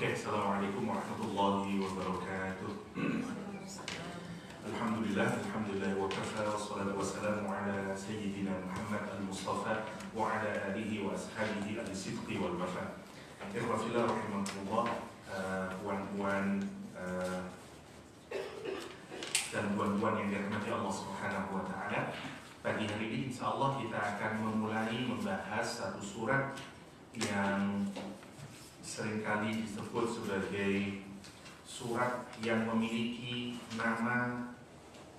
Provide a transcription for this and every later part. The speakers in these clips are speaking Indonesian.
Oke, assalamualaikum warahmatullahi wabarakatuh. Alhamdulillah wa kafa wa salatu wassalamu ala sayyidina Muhammad al-Mustafa wa ala alihi wa ashabihi al-sidqi wal wafa. Ikhwafillah rahimahullah, puan-puan dan puan-puan yang dirahmati Allah Subhanahu wa taala. Pagi hari ini insyaallah kita akan memulai membahas satu surat yang seringkali disebut sebagai surat yang memiliki nama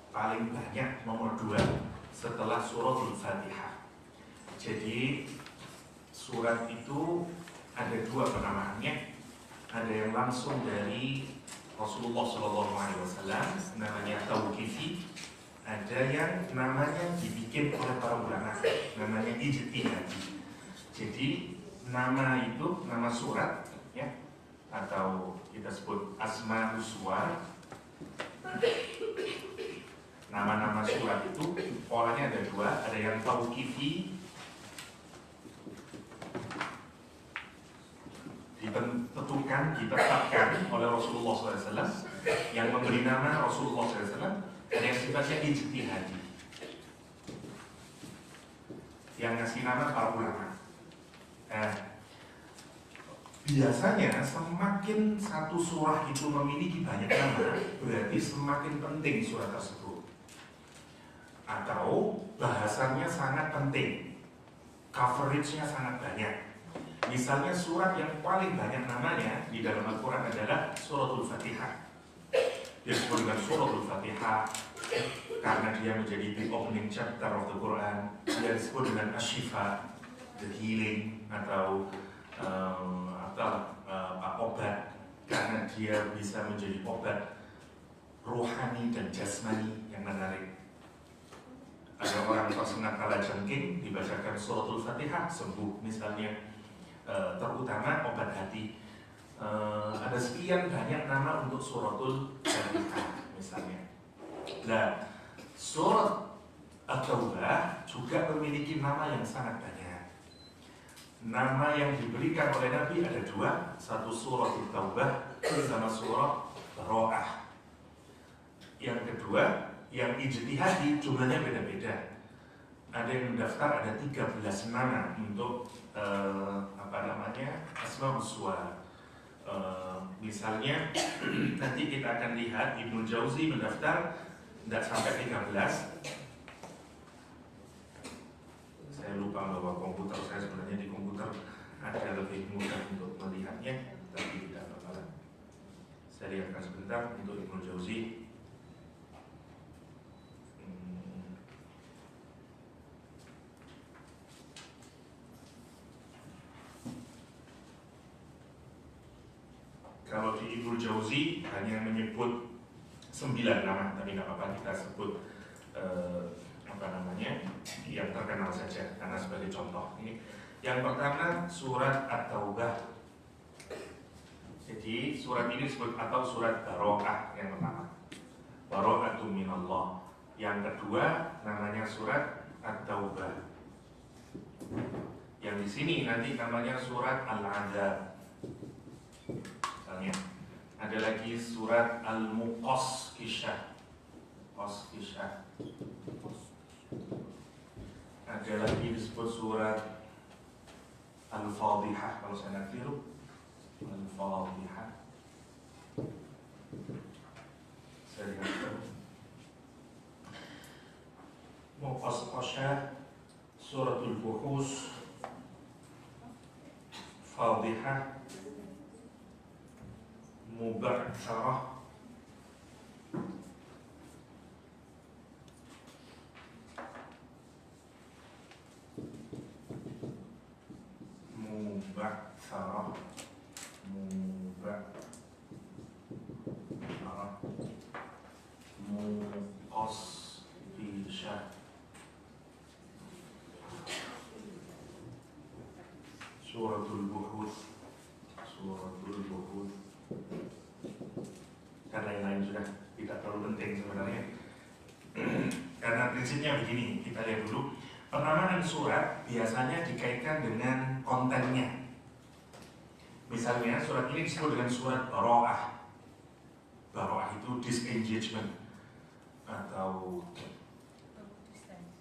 paling banyak, nomor 2 setelah suratul Fatihah. Jadi surat itu ada 2 penamaannya. Ada yang langsung dari Rasulullah SAW, namanya tauqifi. Ada yang namanya dibikin oleh para ulama, namanya ijtihadi. Jadi nama itu, nama surat ya, atau kita sebut asma uswar. Nama-nama surat itu polanya ada 2, ada yang tauqifi, ditetapkan oleh Rasulullah SAW, yang memberi nama Rasulullah SAW. Ada yang sifatnya ijtihadi, yang ngasih nama para ulama. Biasanya semakin satu surah itu memiliki banyak nama, berarti semakin penting surat tersebut, atau bahasannya sangat penting, coveragenya sangat banyak. Misalnya surat yang paling banyak namanya di dalam Al-Quran adalah suratul Fatihah. Disebut dengan suratul Fatihah karena dia menjadi the opening chapter of the Quran. Dia disebut dengan asyifa, the healing, atau obat, karena dia bisa menjadi obat rohani dan jasmani yang menarik. Ada orang tersengat kalajengking, dibacakan suratul Fatihah, sembuh misalnya. Terutama obat hati. Ada sekian banyak nama untuk suratul Fatihah misalnya. Nah, surat At-Taubah juga memiliki nama yang sangat banyak. Nama yang diberikan oleh Nabi ada 2, satu surat At-Taubah sama surat Baro'ah. Yang kedua, yang ijtihadi, jumlahnya beda-beda. Ada yang mendaftar ada 13 nama untuk asma uswar. Misalnya nanti kita akan lihat Ibnu Jauzi mendaftar tidak sampai 13. Saya lupa bahwa komputer saya sebenarnya di komputer ada lebih mudah untuk melihatnya, tapi tidak apa-apa. Saya lihatkan sebentar untuk Ibnu Jauzi. Kalau di Ibnu Jauzi hanya menyebut 9 nama, tapi nggak apa-apa kita sebut yang terkenal saja karena sebagai contoh. Ini yang pertama surat At-Taubah. Jadi surat ini disebut atau surat Baro'ah yang pertama, Baro'atun minallah. Yang kedua namanya surat At-Taubah. Yang di sini nanti namanya surat Al-Adzab. Misalnya ada lagi surat Al-Muqassisah. Ada lagi disebut surat Al-Fadhihah, kalau saya tidak keliru, Al-Fadhihah. Saya lihat Muqassisah, suratul Buhus, Fadhihah, Muba'tsarah, Muqassisah, suratul Buhus, dan lain-lain sudah tidak terlalu penting sebenarnya. Karena prinsipnya begini, kita lihat dulu. Penamaan surat biasanya dikaitkan dengan kontennya. Misalnya surat ini disebut dengan surat Baro'ah. Baro'ah itu disengagement atau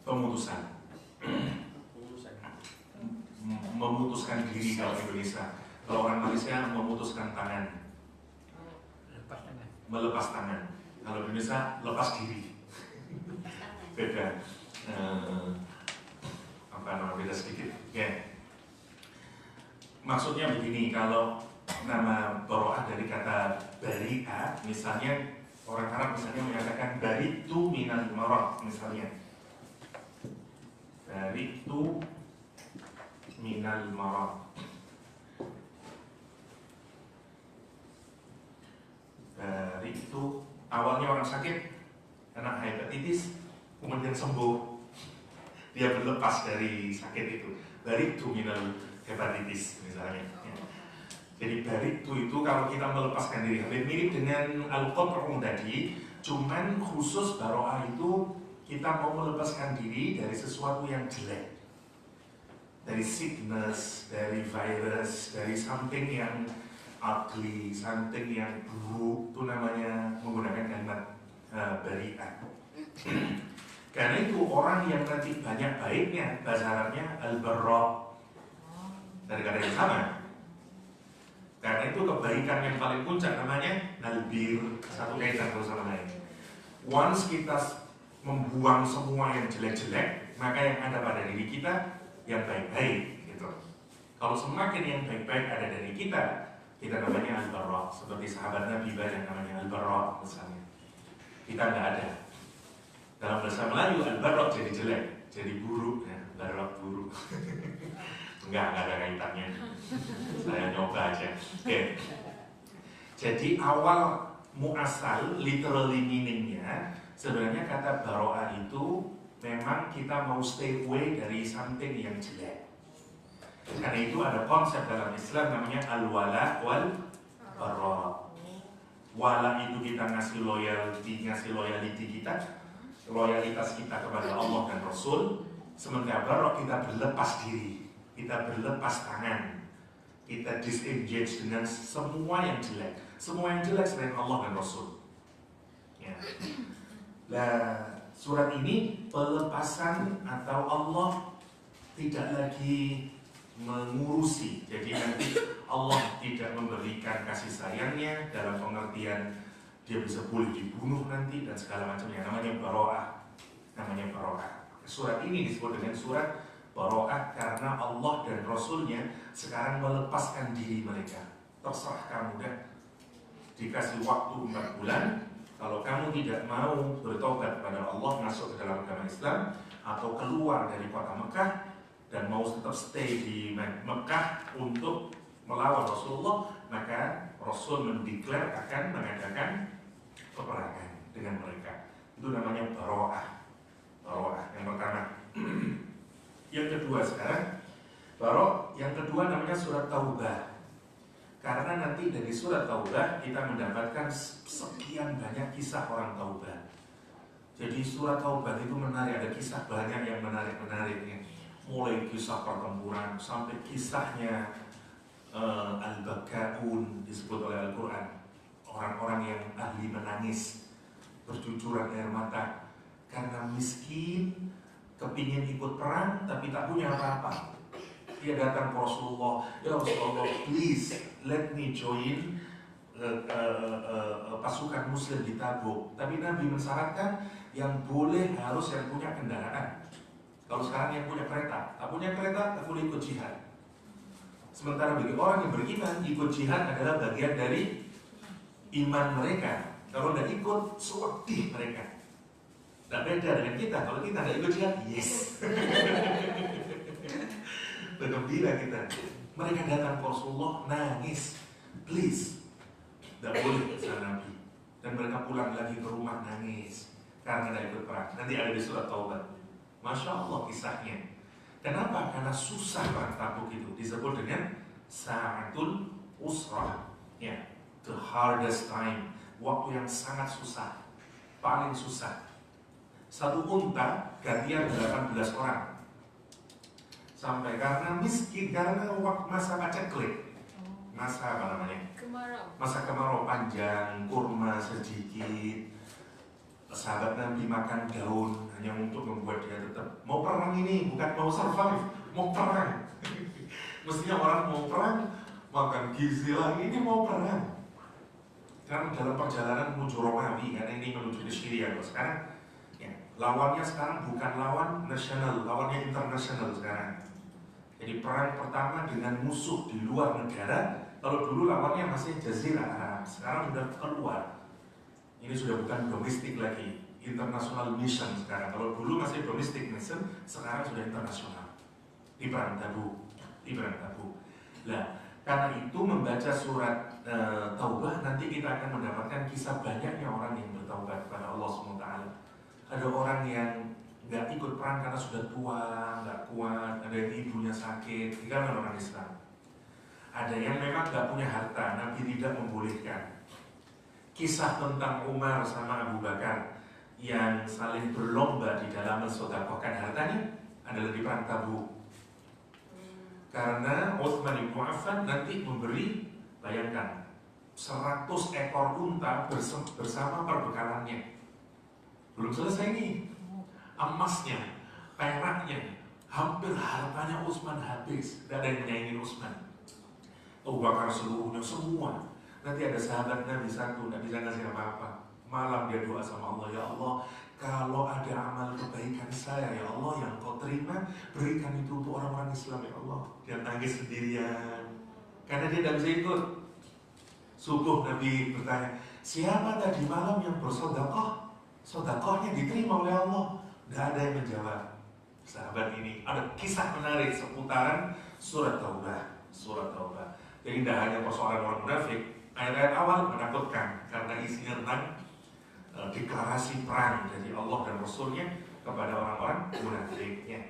pemutusan. Memutuskan diri kalau Indonesia. Kalau orang Malaysia memutuskan tangan. Melepas tangan. Kalau Indonesia lepas diri. Beda. Beda sedikit. Ya. Maksudnya begini, kalau nama Baro'ah dari kata bari'ah, misalnya orang Arab misalnya mengatakan bari'tu minal marad, misalnya bari'tu minal marad. Bari'tu, awalnya orang sakit kena hepatitis, kemudian sembuh, dia berlepas dari sakit itu. Bari'tu minal hepatitis misalnya. Jadi bari'tu itu kalau kita melepaskan diri, hampir mirip dengan al-qat'u tadi, cuman khusus baro'ah itu kita mau melepaskan diri dari sesuatu yang jelek, dari sickness, dari virus, dari something yang ugly, something yang buruk, itu namanya menggunakan kalimat bari'ah. Karena itu orang yang nanti banyak baiknya, bahasa Arabnya al-barra, dari kata yang sama. Karena itu kebaikan yang paling puncak namanya al-bir, satu kaitan sama lain. Once kita membuang semua yang jelek-jelek, maka yang ada pada diri kita yang baik-baik gitu. Kalau semakin yang baik-baik ada dari kita namanya al-barra. Seperti sahabat Nabi yang namanya al-barra misalnya. Kita nggak ada. Dalam bahasa Melayu al-barra jadi jelek, jadi buruk ya, barra buruk. Enggak ada kaitannya. Saya nyoba aja. Oke. Jadi awal muasal, literally meaningnya, sebenarnya kata baro'ah itu memang kita mau stay away dari something yang jelek. Karena itu ada konsep dalam Islam namanya al-wala wal bara'. Wala itu kita ngasih loyalty kita, loyalitas kita kepada Allah dan Rasul. Sementara bara' kita berlepas diri. Kita berlepas tangan, kita disengage dengan semua yang jelek, semua yang jelek selain Allah dan Rasul. Ya. Nah, surat ini pelepasan atau Allah tidak lagi mengurusi. Jadi nanti Allah tidak memberikan kasih sayangnya dalam pengertian dia bisa boleh dibunuh nanti dan segala macamnya. Namanya baro'ah. Namanya baro'ah. Surat ini disebut dengan surat baro'ah karena Allah dan Rasulnya sekarang melepaskan diri mereka. Terserah kamu deh. Dikasih waktu 4 bulan. Kalau kamu tidak mau bertobat kepada Allah, masuk ke dalam agama Islam, atau keluar dari kota Mekah dan mau tetap stay di Mekah untuk melawan Rasulullah, maka Rasul mendeklar akan mengadakan peperangan dengan mereka. Itu namanya baro'ah. Baro'ah yang pertama. Yang kedua sekarang, yang kedua namanya surat Taubah. Karena nanti dari surat Taubah kita mendapatkan sekian banyak kisah orang Taubah. Jadi surat Taubah itu menarik, ada kisah banyak yang menarik-menariknya. Mulai kisah pertempuran sampai kisahnya al-baka'un disebut oleh Al-Quran. Orang-orang yang ahli menangis, bercucuran air mata karena miskin, kepingin ikut perang tapi tak punya apa-apa. Dia datang ke Rasulullah, ya Rasulullah, please let me join pasukan Muslim di Tabuk. Tapi Nabi mensyaratkan yang boleh harus yang punya kendaraan. Kalau sekarang yang punya kereta, tak punya kereta tak boleh ikut jihad. Sementara bagi orang yang beriman, ikut jihad adalah bagian dari iman mereka. Kalau tidak ikut, sedih mereka. Tidak beda dengan kita, kalau kita tidak ikut jihad, yes. Bergembira kita. Mereka datang ke Rasulullah, nangis, please. Tidak boleh kata Nabi. Dan mereka pulang lagi ke rumah nangis karena tidak ikut perang. Nanti ada di surat Taubat. Masya Allah kisahnya. Kenapa? Karena susah perang Tabuk itu. Disebut dengan Sa'atul Usrah. Ya, the hardest time. Waktu yang sangat susah. Paling susah. Satu unta gantian 18 orang. Sampai karena miskin, karena waktu masa paceklik. masa apa namanya? Kemarau. Masa kemarau panjang, kurma sedikit. Sahabat Nabi makan daun hanya untuk membuat dia tetap mau perang ini, bukan mau survive, mau perang. Mestinya orang mau perang makan gizi lagi, ini mau perang. Karena dalam perjalanan menuju Romawi, karena ini menuju ke Syria sekarang, ya, lawannya sekarang bukan lawan nasional, lawannya internasional sekarang. Jadi perang pertama dengan musuh di luar negara. Kalau dulu lawannya masih Jazirah Arab, sekarang sudah keluar. Ini sudah bukan domestik lagi, international mission sekarang. Kalau dulu masih domestic mission, sekarang sudah internasional. Di perang Tabuk, di perang Tabuk. Nah, karena itu membaca surat Taubah nanti kita akan mendapatkan kisah banyaknya orang yang bertaubat kepada Allah SWT. Ada orang yang nggak ikut perang karena sudah tua, nggak kuat. Ada yang ibunya sakit, di kalangan orang Islam. Ada yang memang nggak punya harta, Nabi tidak membolehkan. Kisah tentang Umar sama Abu Bakar yang saling berlomba di dalam mensedekahkan hartanya adalah di perang Tabuk. Karena Utsman bin Affan nanti memberi, bayangkan, 100 ekor unta bersama perbekalannya. Belum selesai nih, emasnya, peraknya, hampir hartanya Utsman habis. Tidak ada yang menyaingi Utsman. Abu Bakar seluruhnya semua. Nanti ada sahabat Nabi satu, tidak bisa ngasih apa-apa. Malam dia doa sama Allah, ya Allah, kalau ada amal kebaikan saya, ya Allah, yang kau terima, berikan itu untuk orang-orang Islam, ya Allah. Dia nangis sendirian, karena dia tidak bisa ikut. Subuh Nabi bertanya, siapa tadi malam yang bersedekah? Sedekahnya diterima oleh Allah. Tidak ada yang menjawab. Sahabat ini, ada kisah menarik seputaran surat Taubah. Surat Taubah. Jadi tidak hanya persoalan orang munafik. Ayat-ayat awal menakutkan karena isinya tentang deklarasi perang dari Allah dan Rasulnya kepada orang-orang munafiknya.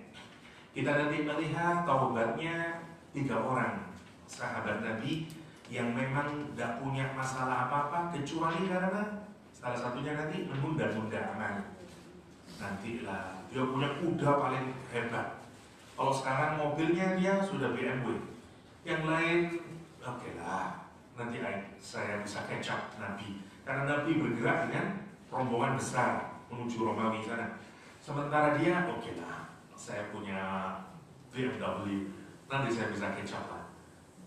Kita nanti melihat taubatnya 3 orang sahabat Nabi yang memang tidak punya masalah apa-apa kecuali karena salah satunya nanti menunda-nunda amal. Nantilah dia punya kuda paling hebat. Kalau sekarang mobilnya dia sudah BMW. Yang lain oke lah, nanti saya bisa catch up Nabi. Karena Nabi bergerak dengan rombongan besar menuju Romawi sana. Sementara dia, oke lah, saya punya BMW, nanti saya bisa catch up lah.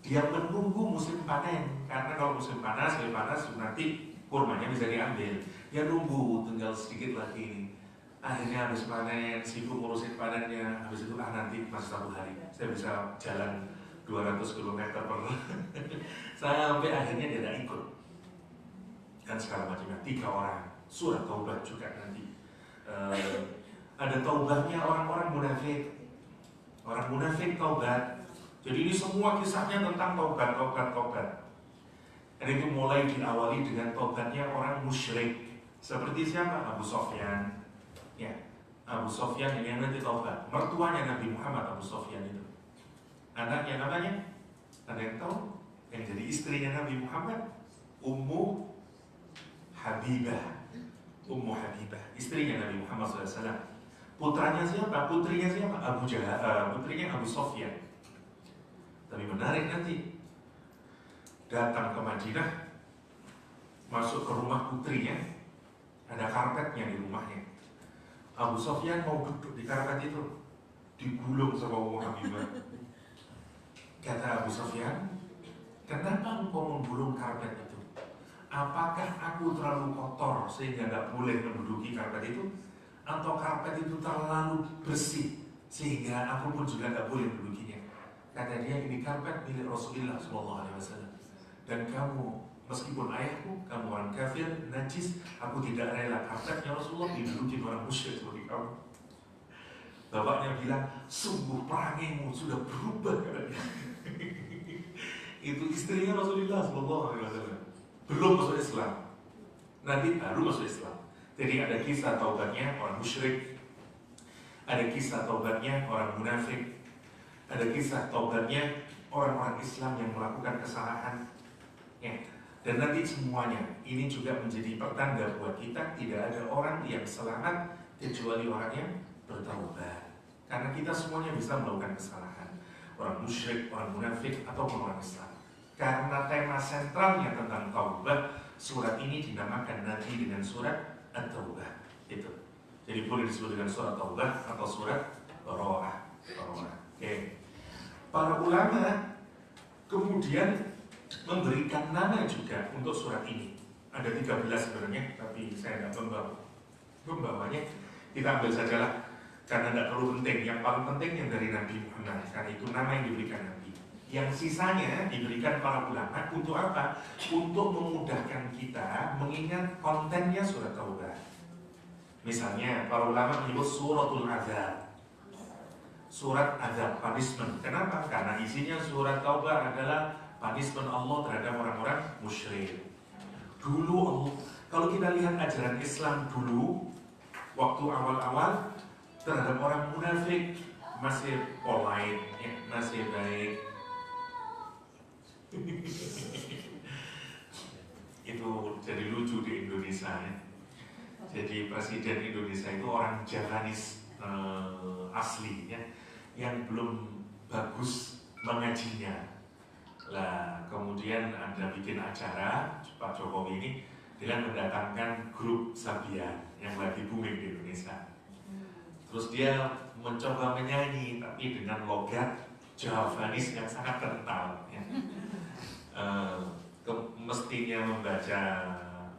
Dia menunggu musim panen, karena kalau musim panas, nanti kurmanya bisa diambil. Dia nunggu, tinggal sedikit lagi ini. Akhirnya habis panen, sibuk ngurusin panennya. Habis itu nanti masih 1 hari, saya bisa jalan 200 km per sampai akhirnya dia tidak ikut. Dan segala macamnya. 3 orang. Surat Taubah juga nanti. Ada taubahnya orang-orang munafik. Orang munafik taubat. Jadi ini semua kisahnya tentang taubat. Dan itu mulai diawali dengan taubatnya orang musyrik. Seperti siapa? Abu Sofyan. Ya, Abu Sofyan ini yang nanti taubat. Mertuanya Nabi Muhammad, Abu Sofyan itu. Anaknya namanya, ada yang tahu? Yang jadi istrinya Nabi Muhammad, Ummu Habibah. Ummu Habibah, istrinya Nabi Muhammad SAW. Putranya siapa? Putrinya siapa? Abu Jahal, putrinya Abu Sofyan. Tapi menarik nanti, datang ke Madinah, masuk ke rumah putrinya, ada karpetnya di rumahnya. Abu Sofyan mau duduk di karpet itu, digulung sama Ummu Habibah. Kata Abu Sofyan, kenapa engkau menggulung karpet itu? Apakah aku terlalu kotor sehingga tidak boleh menduduki karpet itu? Atau karpet itu terlalu bersih sehingga aku pun juga tidak boleh mendudukinya? Kata dia, ini karpet milik Rasulullah SAW. Dan kamu, meskipun ayahku, kamu orang kafir, najis, aku tidak rela karpetnya Rasulullah diduduki orang musyrik seperti kamu. Bapaknya bilang, sungguh perangimu sudah berubah, katanya. Itu istrinya Rasulullah SAW. Belum masuk Islam, Nabi baru masuk Islam. Jadi ada kisah taubatnya orang musyrik, ada kisah taubatnya orang munafik, ada kisah taubatnya orang-orang Islam yang melakukan kesalahan. Ya. Dan nanti semuanya ini juga menjadi pertanda buat kita tidak ada orang yang selamat kecuali orang yang bertaubat. Karena kita semuanya bisa melakukan kesalahan. Orang musyrik, orang munafik, ataupun orang Islam. Karena tema sentralnya tentang taubah, surat ini dinamakan nanti dengan surat At-Taubah. Itu. Jadi boleh disebut dengan surat Taubah atau surat Bara'ah. Oke. Para ulama kemudian memberikan nama juga untuk surat ini. Ada 13 sebenarnya, tapi saya tidak membawanya. Kita ambil sajalah karena tidak terlalu penting. Yang paling penting yang dari Nabi Muhammad, karena itu nama yang diberikan Nabi. Yang sisanya diberikan para ulama untuk apa? Untuk memudahkan kita mengingat kontennya surat Taubah. Misalnya para ulama menyebut suratul azab, surat azab, punishment. Kenapa? Karena isinya surat Taubah adalah punishment Allah terhadap orang-orang musyrik. Dulu Allah, kalau kita lihat ajaran Islam dulu, waktu awal-awal terhadap orang munafik masih polite, ya, masih baik. Itu jadi lucu di Indonesia ya. Jadi presiden Indonesia itu orang Javanese asli ya, yang belum bagus mengajinya. Lah kemudian ada bikin acara Pak Jokowi ini dengan mendatangkan grup Sabian yang lagi booming di Indonesia. Terus dia mencoba menyanyi tapi dengan logat Javanese yang sangat kental ya. Mestinya membaca,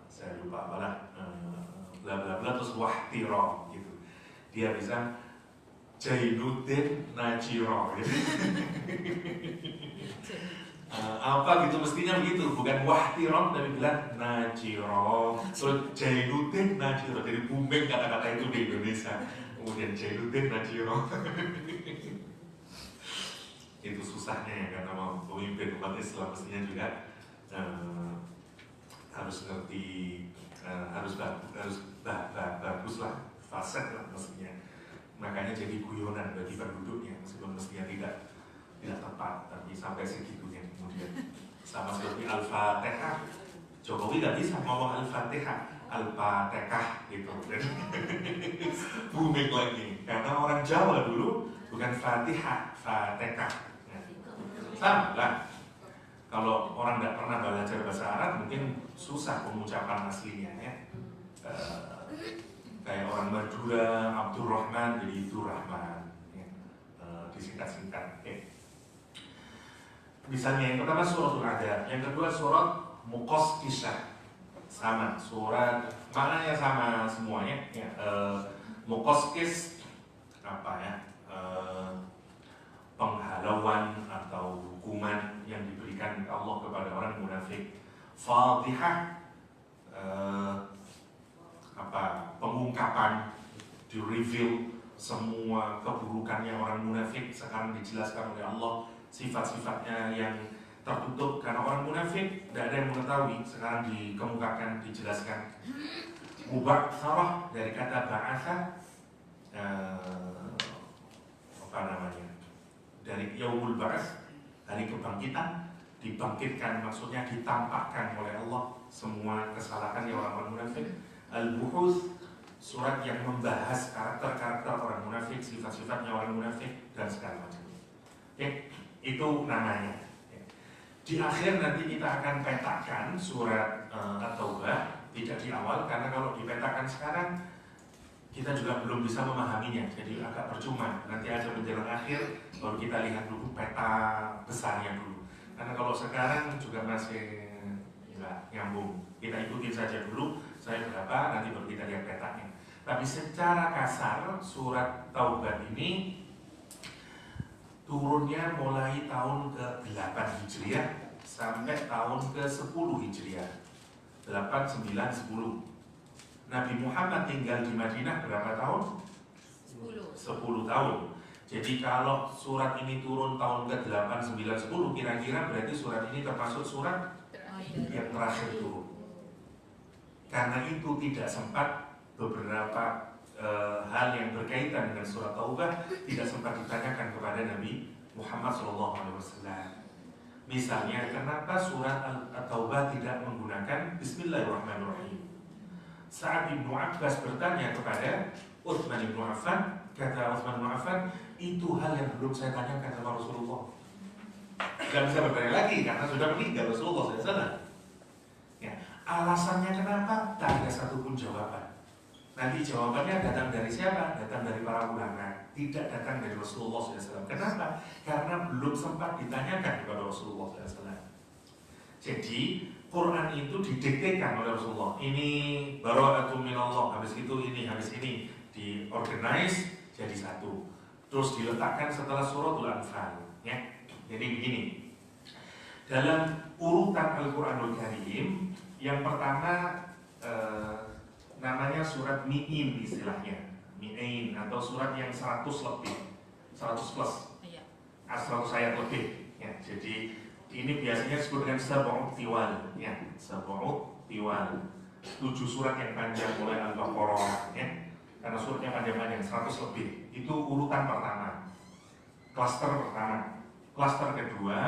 saya lupa apalah, bla bla bla terus wahtiro gitu. Dia bisa Jainuddin Najiro gitu. Apa gitu mestinya begitu, bukan wahtiro tapi bilang Najiro. Terus Jainuddin Najiro, jadi booming kata-kata itu di Indonesia. Kemudian Jainuddin Najiro. Itu susahnya ya, karena mau pemimpin umat Islam mestinya juga harus ngerti, harus bagus lah, fasih lah mestinya. Makanya jadi guyonan bagi penduduknya, meskipun mestinya tidak tepat, tapi sampai segitunya. Kemudian sama seperti Al-Fatihah, Jokowi nggak bisa ngomong Al-Fatihah, Al-Fatihah gitu. Booming lagi, karena orang Jawa dulu bukan Fatihah, Fatihah. Sama lah. Kalau orang tidak pernah belajar bahasa Arab mungkin susah pengucapan aslinya ya. Kayak orang Madura, Abdurrahman jadi Durrahman ya. Disingkat-singkat. Okay. Misalnya yang pertama suratul Adab, yang kedua surat Muqassisah. Sama, surat maknanya sama semuanya ya. Muqassis apa ya? Penghalauan atau hukuman yang diberikan Allah kepada orang munafik. Fadhihah pengungkapan, di reveal semua keburukannya orang munafik. Sekarang dijelaskan oleh Allah sifat-sifatnya yang tertutup karena orang munafik tidak ada yang mengetahui. Sekarang dikemukakan, dijelaskan. Mubatsarah dari kata ba'atha, apa namanya, dari yaumul ba'ats, hari kebangkitan, dibangkitkan maksudnya ditampakkan oleh Allah semua kesalahan yang orang munafik. Al-Buhus, surat yang membahas karakter-karakter orang munafik, sifat-sifatnya orang munafik dan segala macam. Oke, itu namanya. Di akhir nanti kita akan petakan surat At-Taubah, tidak di awal karena kalau dipetakan sekarang kita juga belum bisa memahaminya, jadi agak percuma. Nanti aja menjelang akhir baru kita lihat dulu peta besarnya dulu. Karena kalau sekarang juga masih nggak nyambung. Kita ikutin saja dulu, saya berapa, nanti baru kita lihat petanya. Tapi secara kasar surat Taubah ini turunnya mulai tahun ke-8 Hijriah sampai tahun ke-10 Hijriah. 8, 9, 10. Nabi Muhammad tinggal di Madinah berapa tahun? 10 tahun. Jadi kalau surat ini turun tahun ke-8, 9, 10, kira-kira berarti surat ini termasuk surat yang terakhir turun. Karena itu tidak sempat beberapa hal yang berkaitan dengan surat Taubah tidak sempat ditanyakan kepada Nabi Muhammad SAW. Misalnya, kenapa surat At-Taubah tidak menggunakan Bismillahirrahmanirrahim? Sa'ad bin Abbas bertanya kepada Utsman bin Affan, kata Utsman bin Affan, itu hal yang belum saya tanyakan sama Rasulullah. nggak bisa berdaya lagi karena sudah meninggal Rasulullah SAW. Ya, alasannya kenapa? Tak ada satupun jawaban. Nanti jawabannya datang dari siapa? Datang dari para ulama, tidak datang dari Rasulullah SAW. Kenapa? Karena belum sempat ditanyakan kepada Rasulullah SAW. Jadi Quran itu didiktekan oleh Rasulullah. Ini bara'atun minallah, habis itu ini, habis ini diorganize jadi satu. Terus diletakkan setelah suratul Anfal. Ya. Jadi begini. Dalam urutan Al-Quranul Karim, yang pertama namanya surat Mi'in istilahnya. Mi'in atau surat yang 100 lebih, 100 plus, 100 ayat lebih. Ya, jadi ini biasanya disebut dengan Sab'ut Tiwal, ya, Sab'ut Tiwal. 7 surat yang panjang mulai Al-Baqarah, ya. Karena suratnya panjang-panjang 100 lebih. Itu urutan pertama. Klaster pertama. Klaster kedua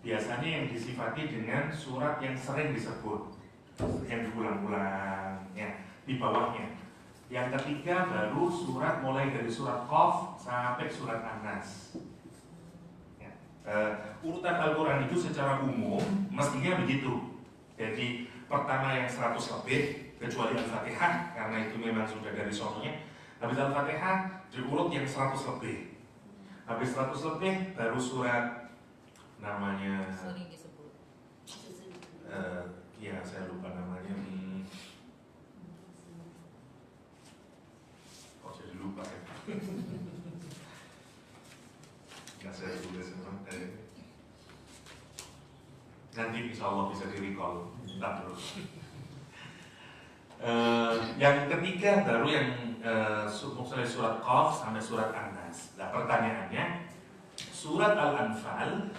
biasanya yang disifati dengan surat yang sering disebut, yang diulang-ulang, ya, di bawahnya. Yang ketiga baru surat mulai dari surat Qaf sampai surat An-Nas. Urutan Al-Quran itu secara umum mestinya begitu. Jadi pertama yang 100 lebih, kecuali Al-Fatihah karena itu memang sudah dari sononya. Habis Al-Fatihah diurut yang 100 lebih. Habis 100 lebih baru surat namanya ya saya lupa namanya. Oh jadi lupa ya. Nggak saya tulis memang nanti insya Allah bisa di-recall. Entah terus. Yang ketiga baru yang mulai surat Qaf sampai surat An-Nas. Nah pertanyaannya, surat Al-Anfal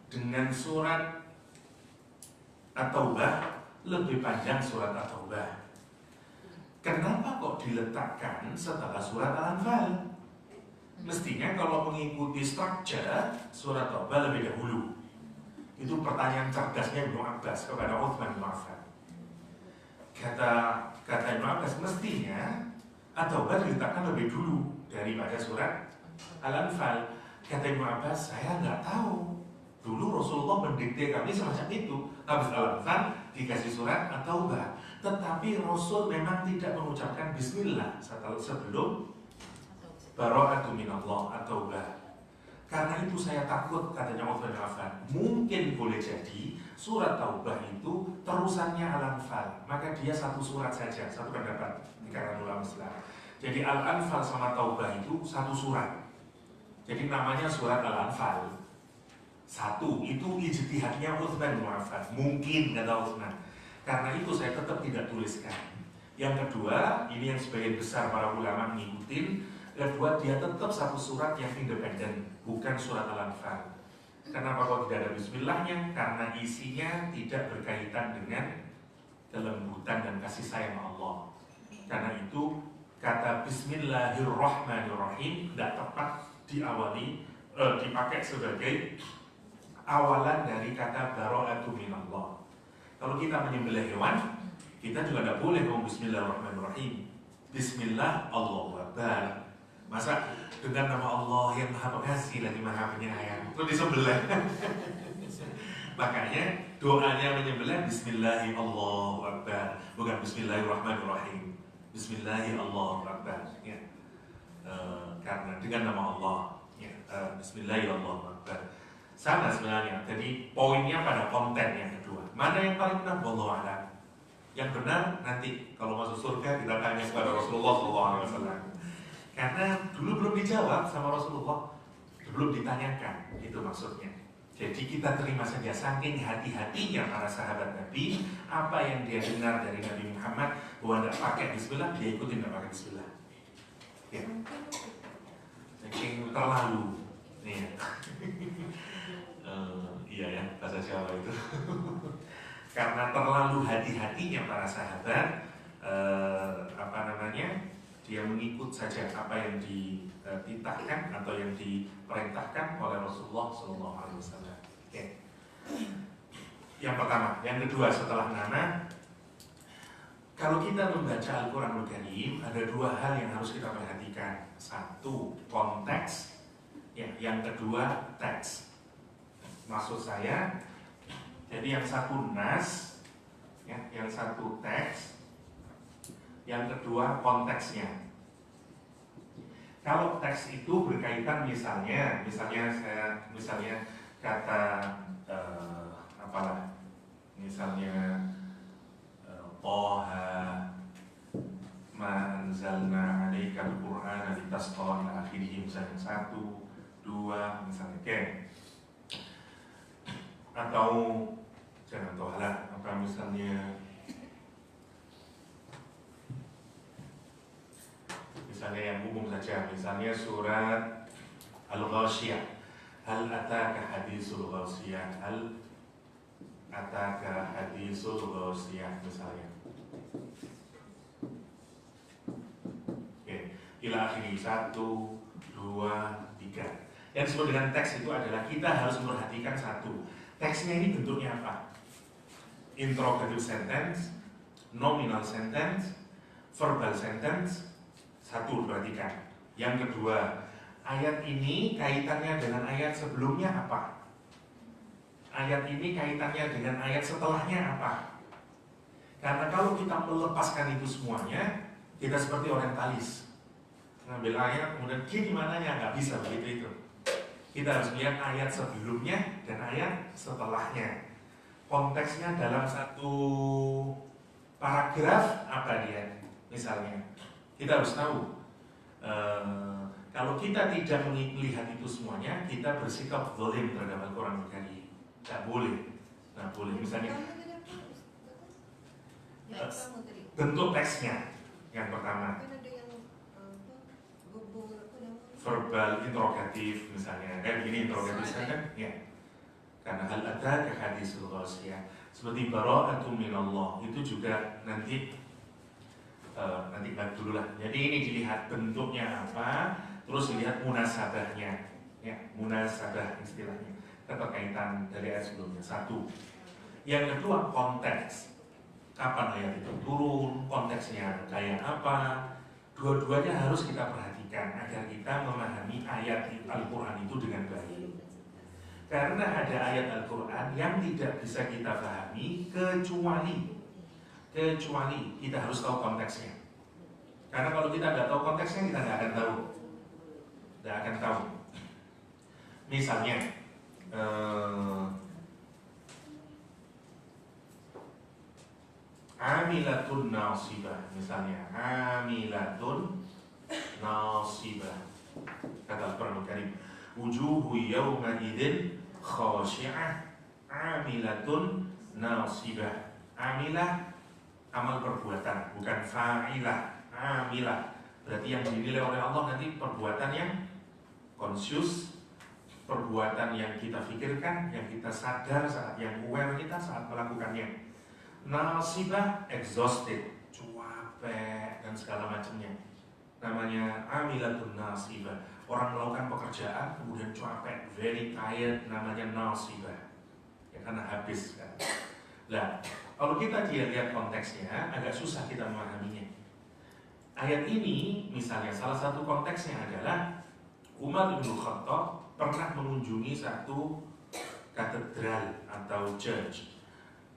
dengan surat At-Taubah lebih panjang surat At-Taubah. Kenapa kok diletakkan setelah surat Al-Anfal? Mestinya kalau mengikuti struktur surat Taubah lebih dahulu. Itu pertanyaan cerdasnya Ibnu Abbas kepada Utsman bin Affan. Kata Ibnu Abbas, mestinya At-Taubah diletakkan lebih dulu daripada surat Al-Anfal. Kata Ibnu Abbas, saya nggak tahu. Dulu Rasulullah mendikte kami semacam itu. Habis Al-Anfal dikasih surat At-Taubah. Tetapi Rasul memang tidak mengucapkan Bismillah sebelum Bara'atun minallah At-Taubah. Karena itu saya takut, katanya Utsman bin Affan, mungkin boleh jadi surat Taubah itu terusannya Al-Anfal. Maka dia satu surat saja, satu pendapat di kalangan ulama Islam. Jadi Al-Anfal sama Taubah itu satu surat. Jadi namanya surat Al-Anfal. Satu, itu ijtihadnya Utsman bin Affan. Mungkin, kata Utsman. Karena itu saya tetap tidak tuliskan. Yang kedua, ini yang sebagian besar para ulama mengikutin. Kedua, dia tetap satu surat yang independen, bukan surat Al-Anfal. Kenapa kok tidak ada bismillahnya? Karena isinya tidak berkaitan dengan kelembutan dan kasih sayang Allah. Karena itu kata Bismillahirrahmanirrahim tidak tepat dipakai sebagai awalan dari kata bara'atun minallah. Kalau kita menyembelih hewan, kita juga tidak boleh ngomong Bismillahirrahmanirrahim. Bismillah Allahu Akbar. Masa dengan nama Allah yang Maha Pengasih lagi Maha Penyayang itu disembelih. Makanya doanya menyembelih Bismillahirrahmanirrahim Allahu Akbar, bukan Bismillahirrahmanirrahim. Bismillahirrahmanirrahim Allahu Akbar. Ya. Karena dengan nama Allah. Ya. Bismillahirrahmanirrahim Allahu Akbar. Sama sebenarnya. Jadi poinnya pada konten yang kedua. Mana yang paling benar? Wallahu a'lam. Yang benar nanti kalau masuk surga kita tanya kepada Rasulullah SAW. Karena dulu belum dijawab sama Rasulullah, belum ditanyakan, itu maksudnya. Jadi kita terima saja, saking hati-hatinya para sahabat Nabi, apa yang dia dengar dari Nabi Muhammad bahwa tidak pakai Bismillah, dia ikutin tidak pakai Bismillah. Ya. Saking terlalu, nih. Iya ya, bahasa Jawa itu. Karena terlalu hati-hatinya para sahabat, dia mengikut saja apa yang dititahkan atau yang diperintahkan oleh Rasulullah SAW. Oke. Yang pertama, yang kedua setelah nama, kalau kita membaca Al-Quranul Karim ada dua hal yang harus kita perhatikan. Satu, konteks. Ya, yang kedua, teks. maksud saya, jadi yang satu nas, ya, yang satu teks, yang kedua konteksnya. Kalau teks itu berkaitan misalnya kata apalah, misalnya Toha ma anzalna 'alaikal qur'ana litasqa ila akhirih, misalnya 1, 2, misalnya atau jangan Toha, apa misalnya yang umum saja, misalnya surat Al-Ghasyiyah, hal ataka hadisul ghasyiyah, hal ataka hadisul ghasyiyah misalnya. Ila akhiri 1, 2, 3. Yang disebut dengan teks itu adalah kita harus memperhatikan satu, teksnya ini bentuknya apa? Interrogative sentence, nominal sentence, verbal sentence. Satu, perhatikan. Yang kedua, ayat ini kaitannya dengan ayat sebelumnya apa? Ayat ini kaitannya dengan ayat setelahnya apa? Karena kalau kita melepaskan itu semuanya, kita seperti orientalis, ngambil ayat kemudian gini mananya, nggak bisa begitu itu. Kita harus lihat ayat sebelumnya dan ayat setelahnya. Konteksnya dalam satu paragraf apa dia? Misalnya, kita harus tahu. Kalau kita tidak melihat itu semuanya, kita bersikap zalim terhadap Al-Quran Al-Karim. Tidak boleh. Nah, boleh. Misalnya bentuk teksnya yang pertama. Verbal interrogatif misalnya, kayak gini interrogatif kan? Ya. Karena hal ataka hadisul ghasyiyah, seperti bara'atun minallah, itu juga nanti dulu lah. Jadi ini dilihat bentuknya apa, terus dilihat munasabahnya, ya, munasabah istilahnya, keterkaitan dari ayat sebelumnya. Satu. Yang kedua, konteks. Kapan ayat itu turun, konteksnya kayak apa? Dua-duanya harus kita perhatikan agar kita memahami ayat Al-Quran itu dengan baik. Karena ada ayat Al-Quran yang tidak bisa kita pahami kecuali kita harus tahu konteksnya. Karena kalau kita nggak tahu konteksnya, kita nggak akan tahu. Misalnya, amilatun nasibah, misalnya amilatun nasibah, kata Al-Quran Karim, wujuhu yawma idzin khashi'ah amilatun nasibah. Amilah amal perbuatan, bukan fa'ilah. Amilah berarti yang dinilai oleh Allah nanti perbuatan yang conscious, perbuatan yang kita pikirkan, yang kita sadar saat, yang aware kita saat melakukannya. Nasibah, exhausted, capek dan segala macamnya. Namanya amilatun nasibah. Orang melakukan pekerjaan kemudian capek, very tired, namanya nasibah. Ya karena habis kan. Nah, kalau kita lihat konteksnya, agak susah kita memahaminya. Ayat ini, misalnya salah satu konteksnya adalah Umar bin Khattab pernah mengunjungi satu katedral atau church.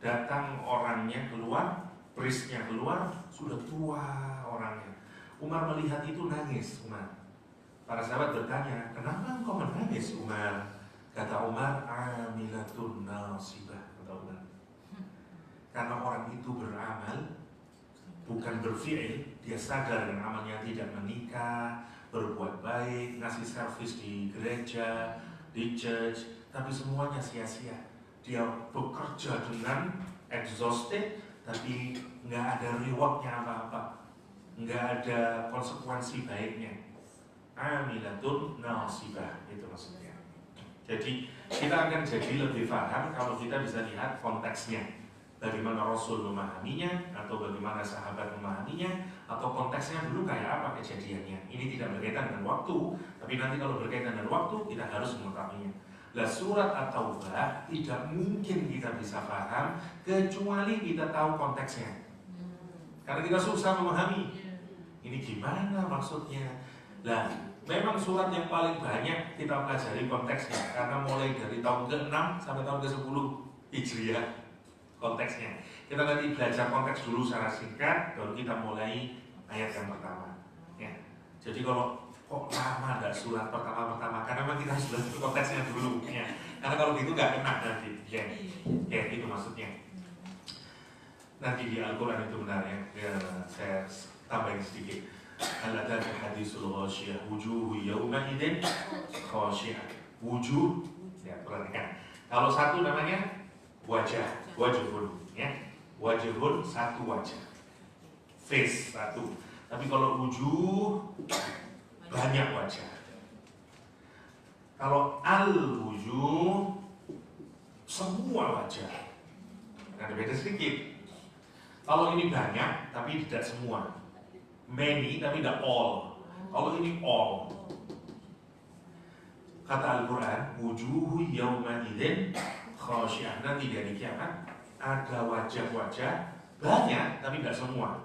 Datang orangnya keluar, priestnya keluar, sudah tua orangnya. Umar melihat itu nangis, Umar. Para sahabat bertanya, kenapa engkau menangis, Umar? Kata Umar, amilatun nasibah, kata Umar. Karena orang itu beramal, bukan berfi'il. Dia sadar dengan amalnya, tidak menikah, berbuat baik, ngasih servis di gereja, di church, tapi semuanya sia-sia. Dia bekerja dengan exhausted, tapi nggak ada rewardnya apa-apa, nggak ada konsekuensi baiknya. Amilatun nasibah, itu maksudnya. Jadi kita akan jadi lebih paham kalau kita bisa lihat konteksnya. Bagaimana Rasul memahaminya, atau bagaimana sahabat memahaminya, atau konteksnya dulu kayak apa kejadiannya. Ini tidak berkaitan dengan waktu, tapi nanti kalau berkaitan dengan waktu, kita harus mengetahuinya. Lah surat At-Taubah tidak mungkin kita bisa paham kecuali kita tahu konteksnya. Karena kita susah memahami. Ini gimana maksudnya? Lah Memang surat yang paling banyak kita pelajari konteksnya, karena mulai dari tahun ke-6 sampai tahun ke-10 Hijriah konteksnya. Kita nanti belajar konteks dulu secara singkat, baru kita mulai ayat yang pertama. Ya. Jadi kalau kok lama ada surat pertama-pertama, karena memang kita harus belajar konteksnya dulu. Ya. Karena kalau gitu nggak enak nanti. Ya, itu maksudnya. Nanti di Al-Quran itu benar ya, saya tambahin sedikit. Al-Adhan hadisul ghasyiyah wujuhu yawma'idin khasyiyah. Wujuh, ya perhatikan. Kalau satu namanya wajhun, ya. Wajhun satu wajah, face satu. Tapi kalau wujuh banyak wajah. Kalau al-wujuh semua wajah. Ada beda sedikit. Kalau ini banyak tapi tidak semua. Many tapi tidak all. Kalau ini all. Kata Al-Quran, wujuhu yawma idzin khasyiyah. Nanti dari kiamat ada wajah-wajah banyak tapi tidak semua.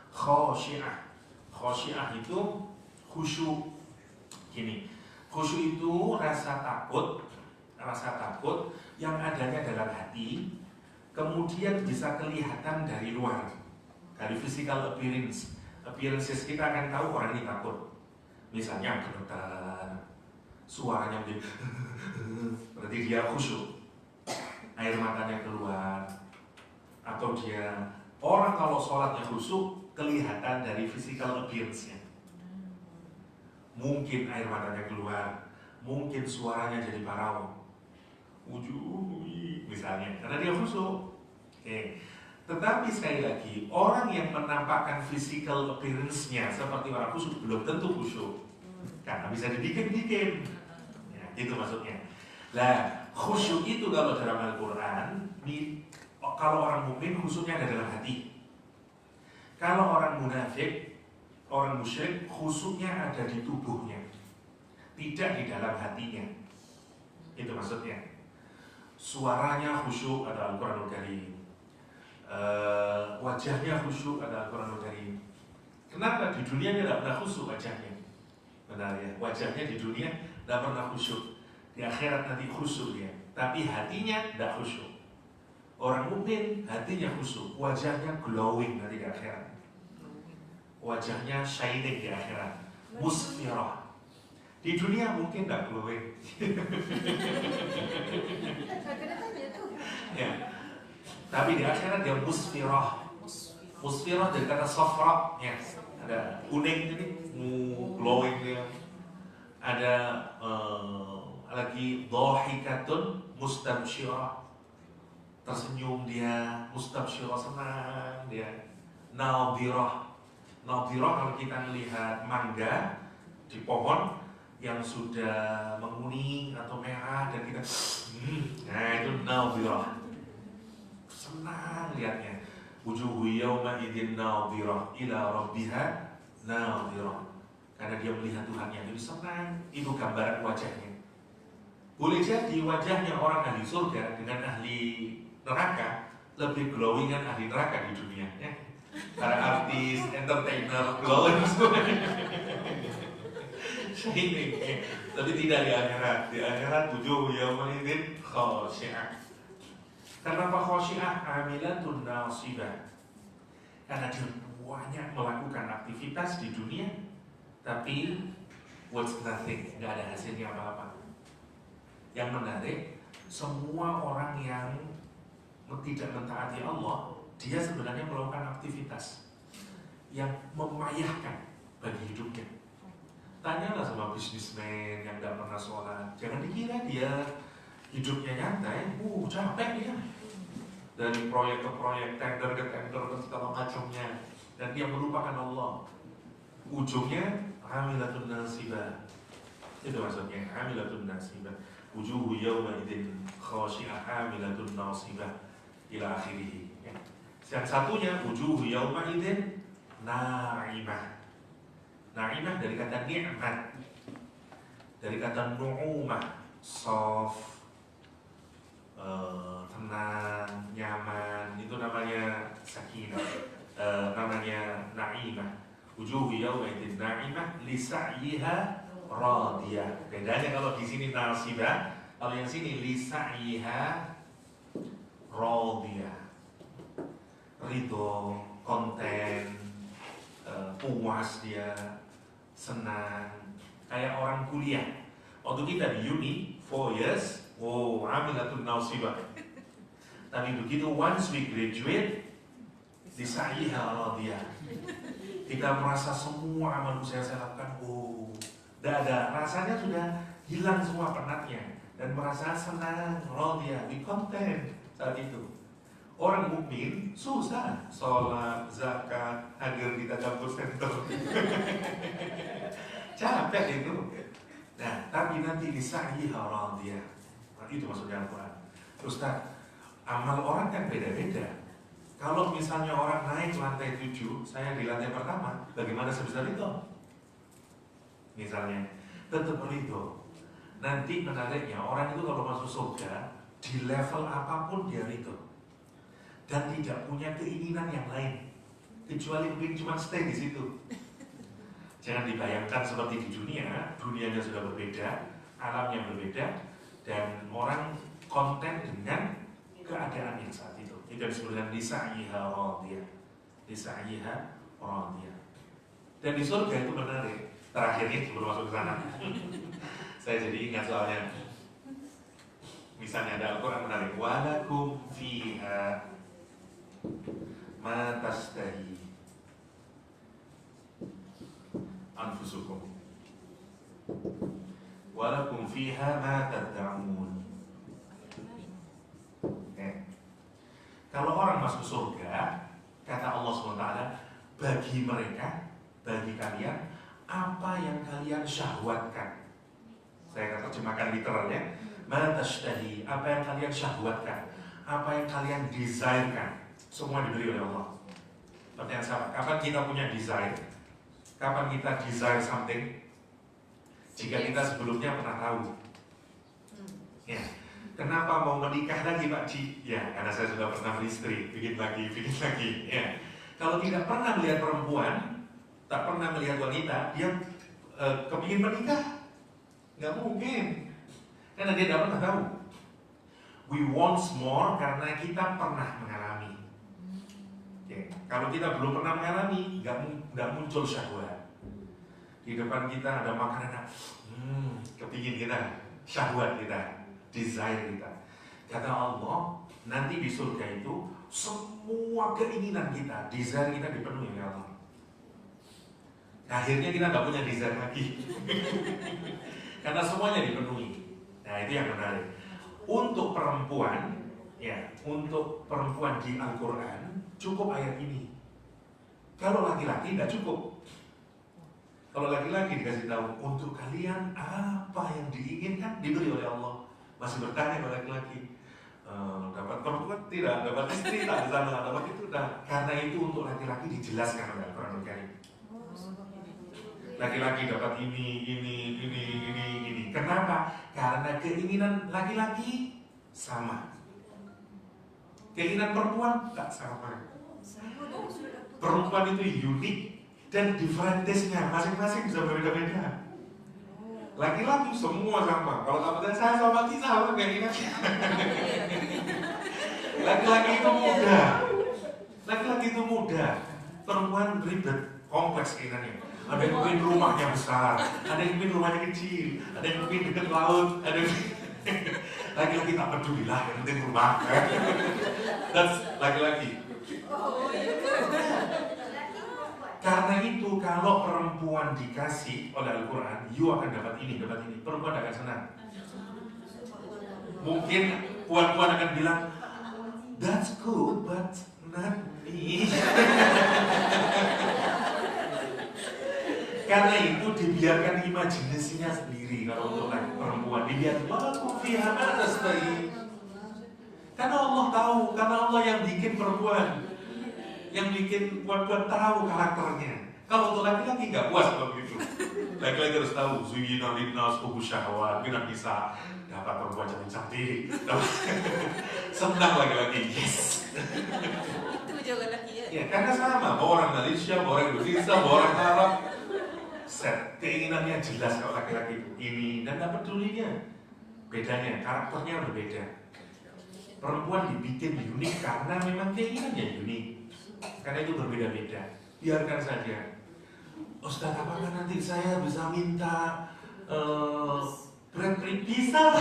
Khasyiyah. Khasyiyah itu khusyuk. Gini, khusyuk itu rasa takut yang adanya dalam hati, kemudian bisa kelihatan dari luar. Dari physical appearances kita akan tahu orang ini takut. Misalnya gemetar, suaranya menjadi berarti dia khusyuk, air matanya keluar. Atau dia, orang kalau sholatnya khusyuk kelihatan dari physical appearance-nya. Mungkin air matanya keluar, mungkin suaranya jadi parau, misalnya, karena dia khusyuk. Oke. Tetapi sekali lagi, orang yang menampakkan physical appearance-nya seperti orang khusyuk belum tentu khusyuk, karena bisa dibikin-bikin. Ya, itu maksudnya. Nah, khusyuk itu kalau dalam Al-Quran, kalau orang mukmin khusyuknya ada dalam hati. Kalau orang munafik, orang musyrik, khusyuknya ada di tubuhnya, tidak di dalam hatinya. Itu maksudnya. Suaranya khusyuk ada Al-Quranul Karim. Wajahnya khusyuk ada Al-Quranul Karim. Kenapa di dunia dia tidak pernah khusyuk wajahnya? Benar ya, wajahnya di dunia tidak pernah khusyuk. Di akhirat nanti khusyuk dia, tapi hatinya tidak khusyuk. Orang mukmin hatinya khusyuk, wajahnya glowing nanti di akhirat. Wajahnya shining di akhirat, musfirah. Di dunia mungkin tidak glowing. Ya. Tapi di akhirat dia musfirah. Musfirah dari kata safra, ya. Ada kuning ini, glowing dia. Ada lagi dhahikatun mustabsyirah. Tersenyum dia, mustabsyirah, senang dia. Nadhirah. Nadhirah kalau kita melihat mangga di pohon yang sudah menguning atau merah dan kita nah itu nadhirah. Senang lihatnya. Wujuhu yawma idzin nadhirah ila rabbiha nadhirah. Karena dia melihat Tuhannya, jadi senang. Itu gambaran wajahnya. Boleh jadi wajahnya orang ahli surga dengan ahli neraka lebih glowing kan ahli neraka di dunia ya. Para artis, entertainer, glowing shining ya. Tapi tidak di akhirat. Di akhirat wujuhu yawma idzin khasyiyah. Kenapa khasyiyah? Amilatun nasibah. Karena dia banyak melakukan aktivitas di dunia, tapi what's nothing, nggak ada hasilnya apa-apa. Yang menarik, semua orang yang tidak mentaati Allah, dia sebenarnya melakukan aktivitas yang membayahkan bagi hidupnya. Tanyalah sama bisnismen yang nggak pernah sholat, jangan dikira dia hidupnya nyantai, capek dia. Dari proyek ke proyek, tender ke tender, dan segala macamnya. Dan dia melupakan Allah. Ujungnya, amilatun nasibah. Itu maksudnya, amilatun nasibah. Wujuhu yawma idzin khasyiyah amilatun nasibah. Ila akhirih. Yang satunya, wujuhu yawma idzin na'imah. Na'imah dari kata ni'mat. Dari kata nu'umah, soft, tenang, nyaman, itu namanya sakinah, namanya na'imah. wujuhu yawmaidzin na'imah li sa'yiha radiyah. Bedanya kalau di sini nasibah, kalau yang sini li sa'yiha radiyah. Ridho, konten, puas dia, senang. Kayak orang kuliah. Waktu kita di uni 4 years, wow, amilatun nasibah. Tapi begitu once we graduate, li sa'yiha radiyah. Kita merasa semua amal usaha saya lakukan, tidak ada, rasanya sudah hilang semua penatnya dan merasa senang, radiyah, we content saat itu. Orang mukmin susah, sholat, zakat, hadir di tadabbur center, capek itu. Nah, tapi nanti di sa'yiha radiyah. Nah, itu maksudnya Al-Quran. Ustaz, amal orang kan beda-beda. Kalau misalnya orang naik lantai 7, saya di lantai pertama, bagaimana sebesar itu? Misalnya, tetap ridho. Nanti menariknya, orang itu kalau masuk surga, di level apapun dia ridho. Dan tidak punya keinginan yang lain, kecuali mungkin cuma stay di situ. Jangan dibayangkan seperti di dunia, dunianya sudah berbeda, alamnya berbeda, dan orang konten dengan keadaan yang saat itu. Itu disebutkan li sa'yiha radiyah. Li sa'yiha radiyah. Dan di surga itu menarik. Terakhir ini sebelum masuk ke sana, saya jadi ingat soalnya. Misalnya ada Al-Quran menarik. Walakum fiha ma tastahi anfusukum. Walakum fiha ma tad'amun. Kalau orang masuk surga, kata Allah SWT, bagi mereka, bagi kalian, apa yang kalian syahwatkan. Saya akan terjemahkan literalnya. Ma tashtahi, apa yang kalian syahwatkan, apa yang kalian desire-kan, semua diberi oleh Allah. Pertanyaan sama, kapan kita punya desire? Kapan kita desire something? Jika kita sebelumnya pernah tahu. Ya. Kenapa mau menikah lagi Pak Ji? Ya, karena saya sudah pernah beristri, bikin lagi. Ya. Kalau tidak pernah melihat perempuan, tak pernah melihat wanita, dia kepingin menikah? Nggak mungkin, karena dia tidak pernah tahu. We want more karena kita pernah mengalami. Ya. Kalau kita belum pernah mengalami, nggak muncul syahwat. Di depan kita ada makanan, kepingin kita, syahwat kita. Desire kita. Kata Allah, nanti di surga itu semua keinginan kita, desire kita dipenuhi oleh Allah. Akhirnya kita nggak punya desire lagi, karena semuanya dipenuhi. Nah itu yang menarik. Untuk perempuan, ya, untuk perempuan di Al-Quran cukup ayat ini. Kalau laki-laki nggak cukup. Kalau laki-laki dikasih tahu untuk kalian apa yang diinginkan diberi oleh Allah. Masih bertanya kepada laki-laki, dapat perempuan tidak, dapat istri tak, dapat itu tak. Karena itu untuk laki-laki dijelaskan oleh Al-Quran Karim. Laki-laki dapat ini. Kenapa? Karena keinginan laki-laki sama, keinginan perempuan tak sama. Perempuan itu unik dan different taste-nya masing-masing bisa berbeda-beda. Laki-laki semua sama. Kalau kamu tanya saya sama kayak gini. Laki-laki itu mudah. Perempuan ribet, kompleks keinginannya. Ada yang mungkin rumahnya besar, ada yang mungkin rumahnya kecil, ada yang mungkin dekat laut, ada yang laki-laki tak peduli lah, yang penting rumah. That's laki-laki. Karena itu kalau perempuan dikasih oleh Al-Quran, you akan dapat ini, perempuan akan senang. Mungkin puan-puan akan bilang, that's good, but not me. Karena itu dibiarkan imajinasinya sendiri. Kalau untuk perempuan dibiarkan, karena Allah tahu, karena Allah yang bikin perempuan, yang bikin puan-puan tahu karakternya. Kalau untuk laki-laki nggak puas kalau begitu. Laki-laki harus tahu zuyina linnas hubbu syahwat, kita bisa dapat perempuan cantik-cantik. Senang laki-laki, yes. Ya, karena sama, mau orang Malaysia, mau orang Indonesia, mau orang Arab, keinginannya jelas kalau laki-laki itu ini dan tak pedulinya. Bedanya, karakternya berbeda. Perempuan dibikin unik karena memang keinginannya unik. Karena itu berbeda-beda. Biarkan saja. Ustaz, apakah nanti saya bisa minta bread bisa?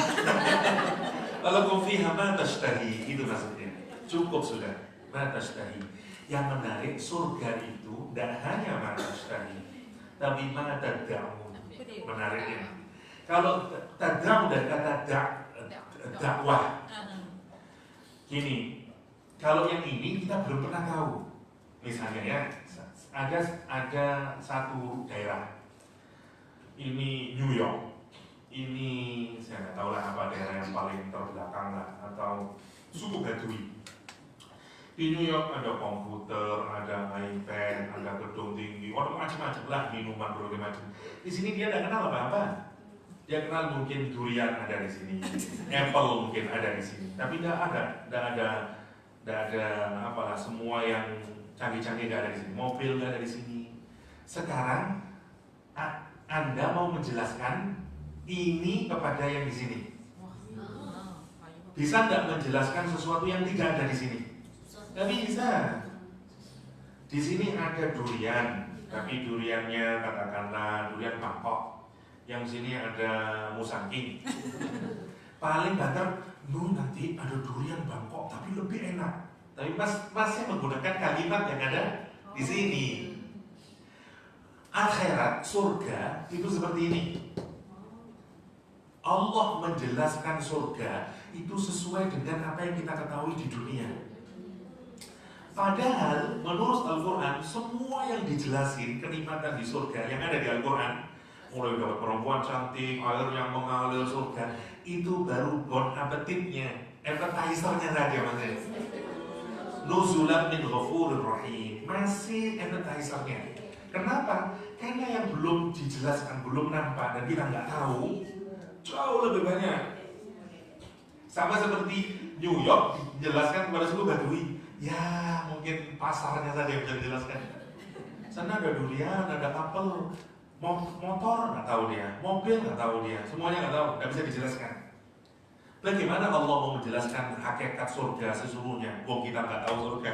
Kalau kufiha ma tashtahi, itu maksudnya. Cukup sudah, ma tashtahi. Yang menarik surga itu tidak hanya ma tashtahi, tapi ma tad'u. Menariknya. Kalau tad'u dan kata dakwah. Gini, kalau yang ini kita belum pernah tahu. Misalnya ya, ada satu daerah. Ini New York. Ini saya nggak tahu lah apa daerah yang paling terbelakang lah, atau suku Badui. Di New York ada komputer, ada iPad, ada gedung tinggi, macam-macam lah, minuman berbagai macam. Di sini dia tidak kenal apa-apa. Dia kenal mungkin durian ada di sini, apple mungkin ada di sini, tapi tidak ada apalah, semua yang canggih-canggih nggak ada di sini, mobil nggak ada di sini. Sekarang Anda mau menjelaskan ini kepada yang di sini, bisa nggak menjelaskan sesuatu yang tidak ada di sini? Nggak bisa. Di sini ada durian, tapi duriannya katakanlah durian Bangkok. Yang sini ada musangking. Paling banter, nanti ada durian Bangkok, tapi lebih enak. Tapi masih menggunakan kalimat yang ada di sini. Akhirat, surga itu seperti ini. Allah menjelaskan surga itu sesuai dengan apa yang kita ketahui di dunia. Padahal menurut Al-Quran, semua yang dijelasin kenikmatan di surga yang ada di Al-Quran, mulai dapat perempuan cantik, air yang mengalir surga, itu baru bon appetitnya, appetizer-nya saja maksudnya. Nuzulan min ghafurir rahim, masih appetizer-nya. Kenapa? Karena yang belum dijelaskan, belum nampak dan kita nggak tahu, jauh lebih banyak. Sama seperti New York dijelaskan kepada suku Badui, ya mungkin pasarnya saja yang bisa dijelaskan. Sana ada durian, ada apel, motor nggak tahu dia, mobil nggak tahu dia, semuanya nggak tahu, nggak bisa dijelaskan. Bagaimana Allah mau menjelaskan hakikat surga sesungguhnya? Kita nggak tahu surga.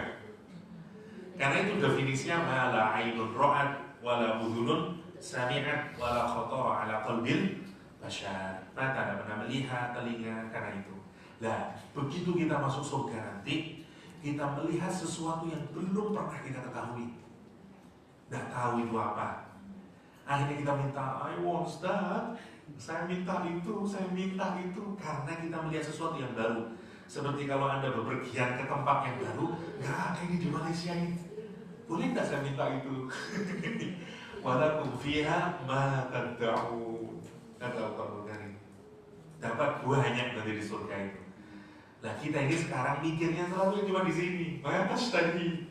Karena itu definisinya la ainun ra'at wala udhunun sami'at wala khatara ala qalbil bashar. Mata tidak pernah melihat, telinga, karena itu. Nah, begitu kita masuk surga nanti, kita melihat sesuatu yang belum pernah kita ketahui. Nggak tahu itu apa. Akhirnya kita minta, I want that. Saya minta itu, karena kita melihat sesuatu yang baru. Seperti kalau Anda bepergian ke tempat yang baru, nggak ada ini di Malaysia ini. Boleh nggak saya minta itu? Walakum fiha ma tad'u. Kata Allah dari dapat banyak nanti di surga itu. Nah kita ini sekarang mikirnya selalu cuma di sini, batas tadi.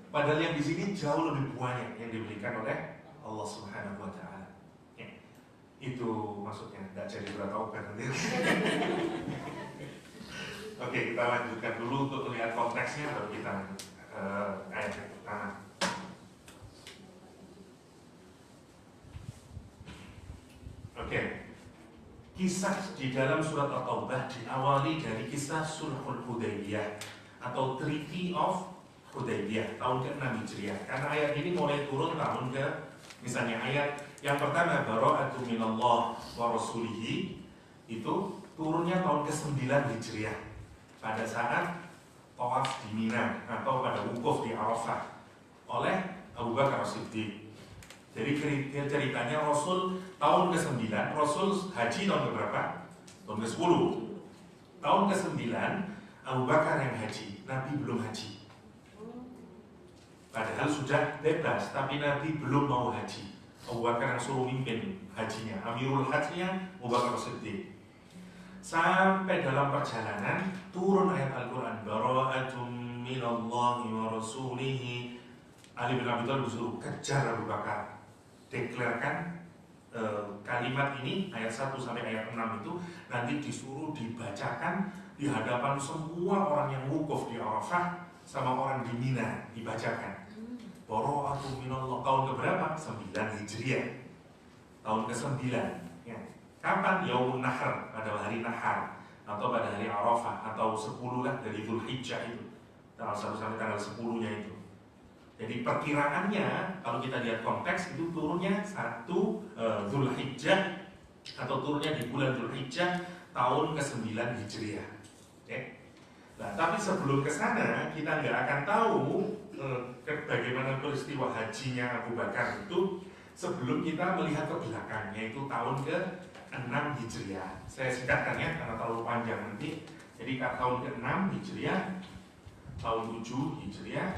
Padahal yang di sini jauh lebih banyak yang diberikan oleh Allah Subhanahu Wa Taala. Ya, itu maksudnya. Tidak jadi bertaubat nanti. Oke, kita lanjutkan dulu untuk melihat konteksnya, baru kita lanjut ayat yang pertama. Oke, kisah di dalam surat At-Taubah diawali dari kisah Sulhul Hudaybiyah atau Treaty of Hudaybiyah tahun ke-6 Hijriah. Karena ayat ini mulai turun tahun ke, misalnya ayat yang pertama Bara'atu minallah wa rasulihi, itu turunnya tahun ke-9 Hijriah pada saat tawaf di Mina atau pada wukuf di Arafah oleh Abu Bakar As-Siddiq. Jadi ceritanya Rasul tahun ke-9, Rasul haji tahun ke-berapa? Tahun ke-10. Tahun ke-9 Abu Bakar yang haji, Nabi belum haji. Padahal sudah bebas, tapi Nabi belum mau haji. Abu Bakar yang suruh mimpin hajinya, Amirul Hajinya Abu Bakar As-Siddiq. Sampai dalam perjalanan turun ayat Al-Quran, Bara'atum minallahi wa rasulihi. Ali bin Abi Thalib disuruh kejar Abu Bakar, deklarkan kalimat ini ayat 1 sampai ayat 6 itu nanti disuruh dibacakan di hadapan semua orang yang wukuf di Arafah sama orang di Mina dibacakan. Bara'atun minallah. Tahun keberapa? 9 Hijriah. Tahun ke-9. Ya. Kapan? Yaumun Nahr, pada hari Nahar atau pada hari Arafah atau 10 lah dari Dzulhijjah itu. Tanggal 1 sampai tanggal 10-nya itu. Jadi perkiraannya kalau kita lihat konteks itu turunnya 1 Dzulhijjah atau turunnya di bulan Dzulhijjah tahun ke-9 Hijriah. Okay. Nah, tapi sebelum ke sana kita nggak akan tahu bagaimana peristiwa hajinya Abu Bakar itu sebelum kita melihat ke belakang, yaitu tahun ke-6 Hijriah. Saya singkatkan ya karena terlalu panjang nanti. Jadi tahun ke-6 Hijriah, tahun 7 Hijriah,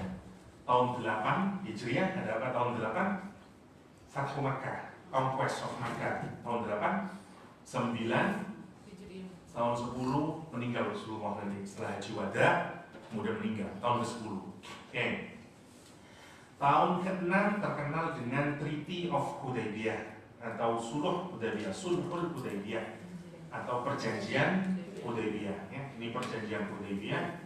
tahun 8 Hijriah, ada apa tahun 8? Fathu Makkah, Conquest of Makkah, tahun 8, 9 tahun 10 meninggal Rasulullah nanti setelah Haji Wada, kemudian meninggal tahun ke-10. Oke. Tahun ke-6 terkenal dengan Treaty of Hudaybiyah atau Sulhul Hudaybiyah atau Perjanjian Hudaybiyah. Ya, ini Perjanjian Hudaybiyah.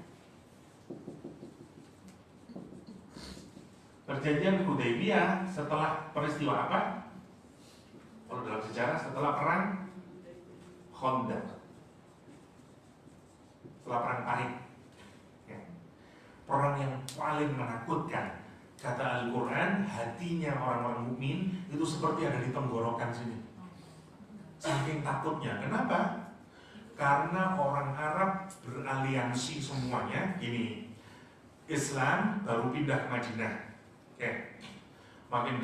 Perjanjian Hudaybiyah setelah peristiwa apa? Kalau dalam sejarah setelah perang Khandaq. Setelah perang Parit, ya. Perang yang paling menakutkan. Kata Al-Quran, hatinya orang-orang mukmin itu seperti ada di tenggorokan sini. Saking takutnya. Kenapa? Karena orang Arab beraliansi semuanya. Ini Islam baru pindah ke Madinah. Oke. Makin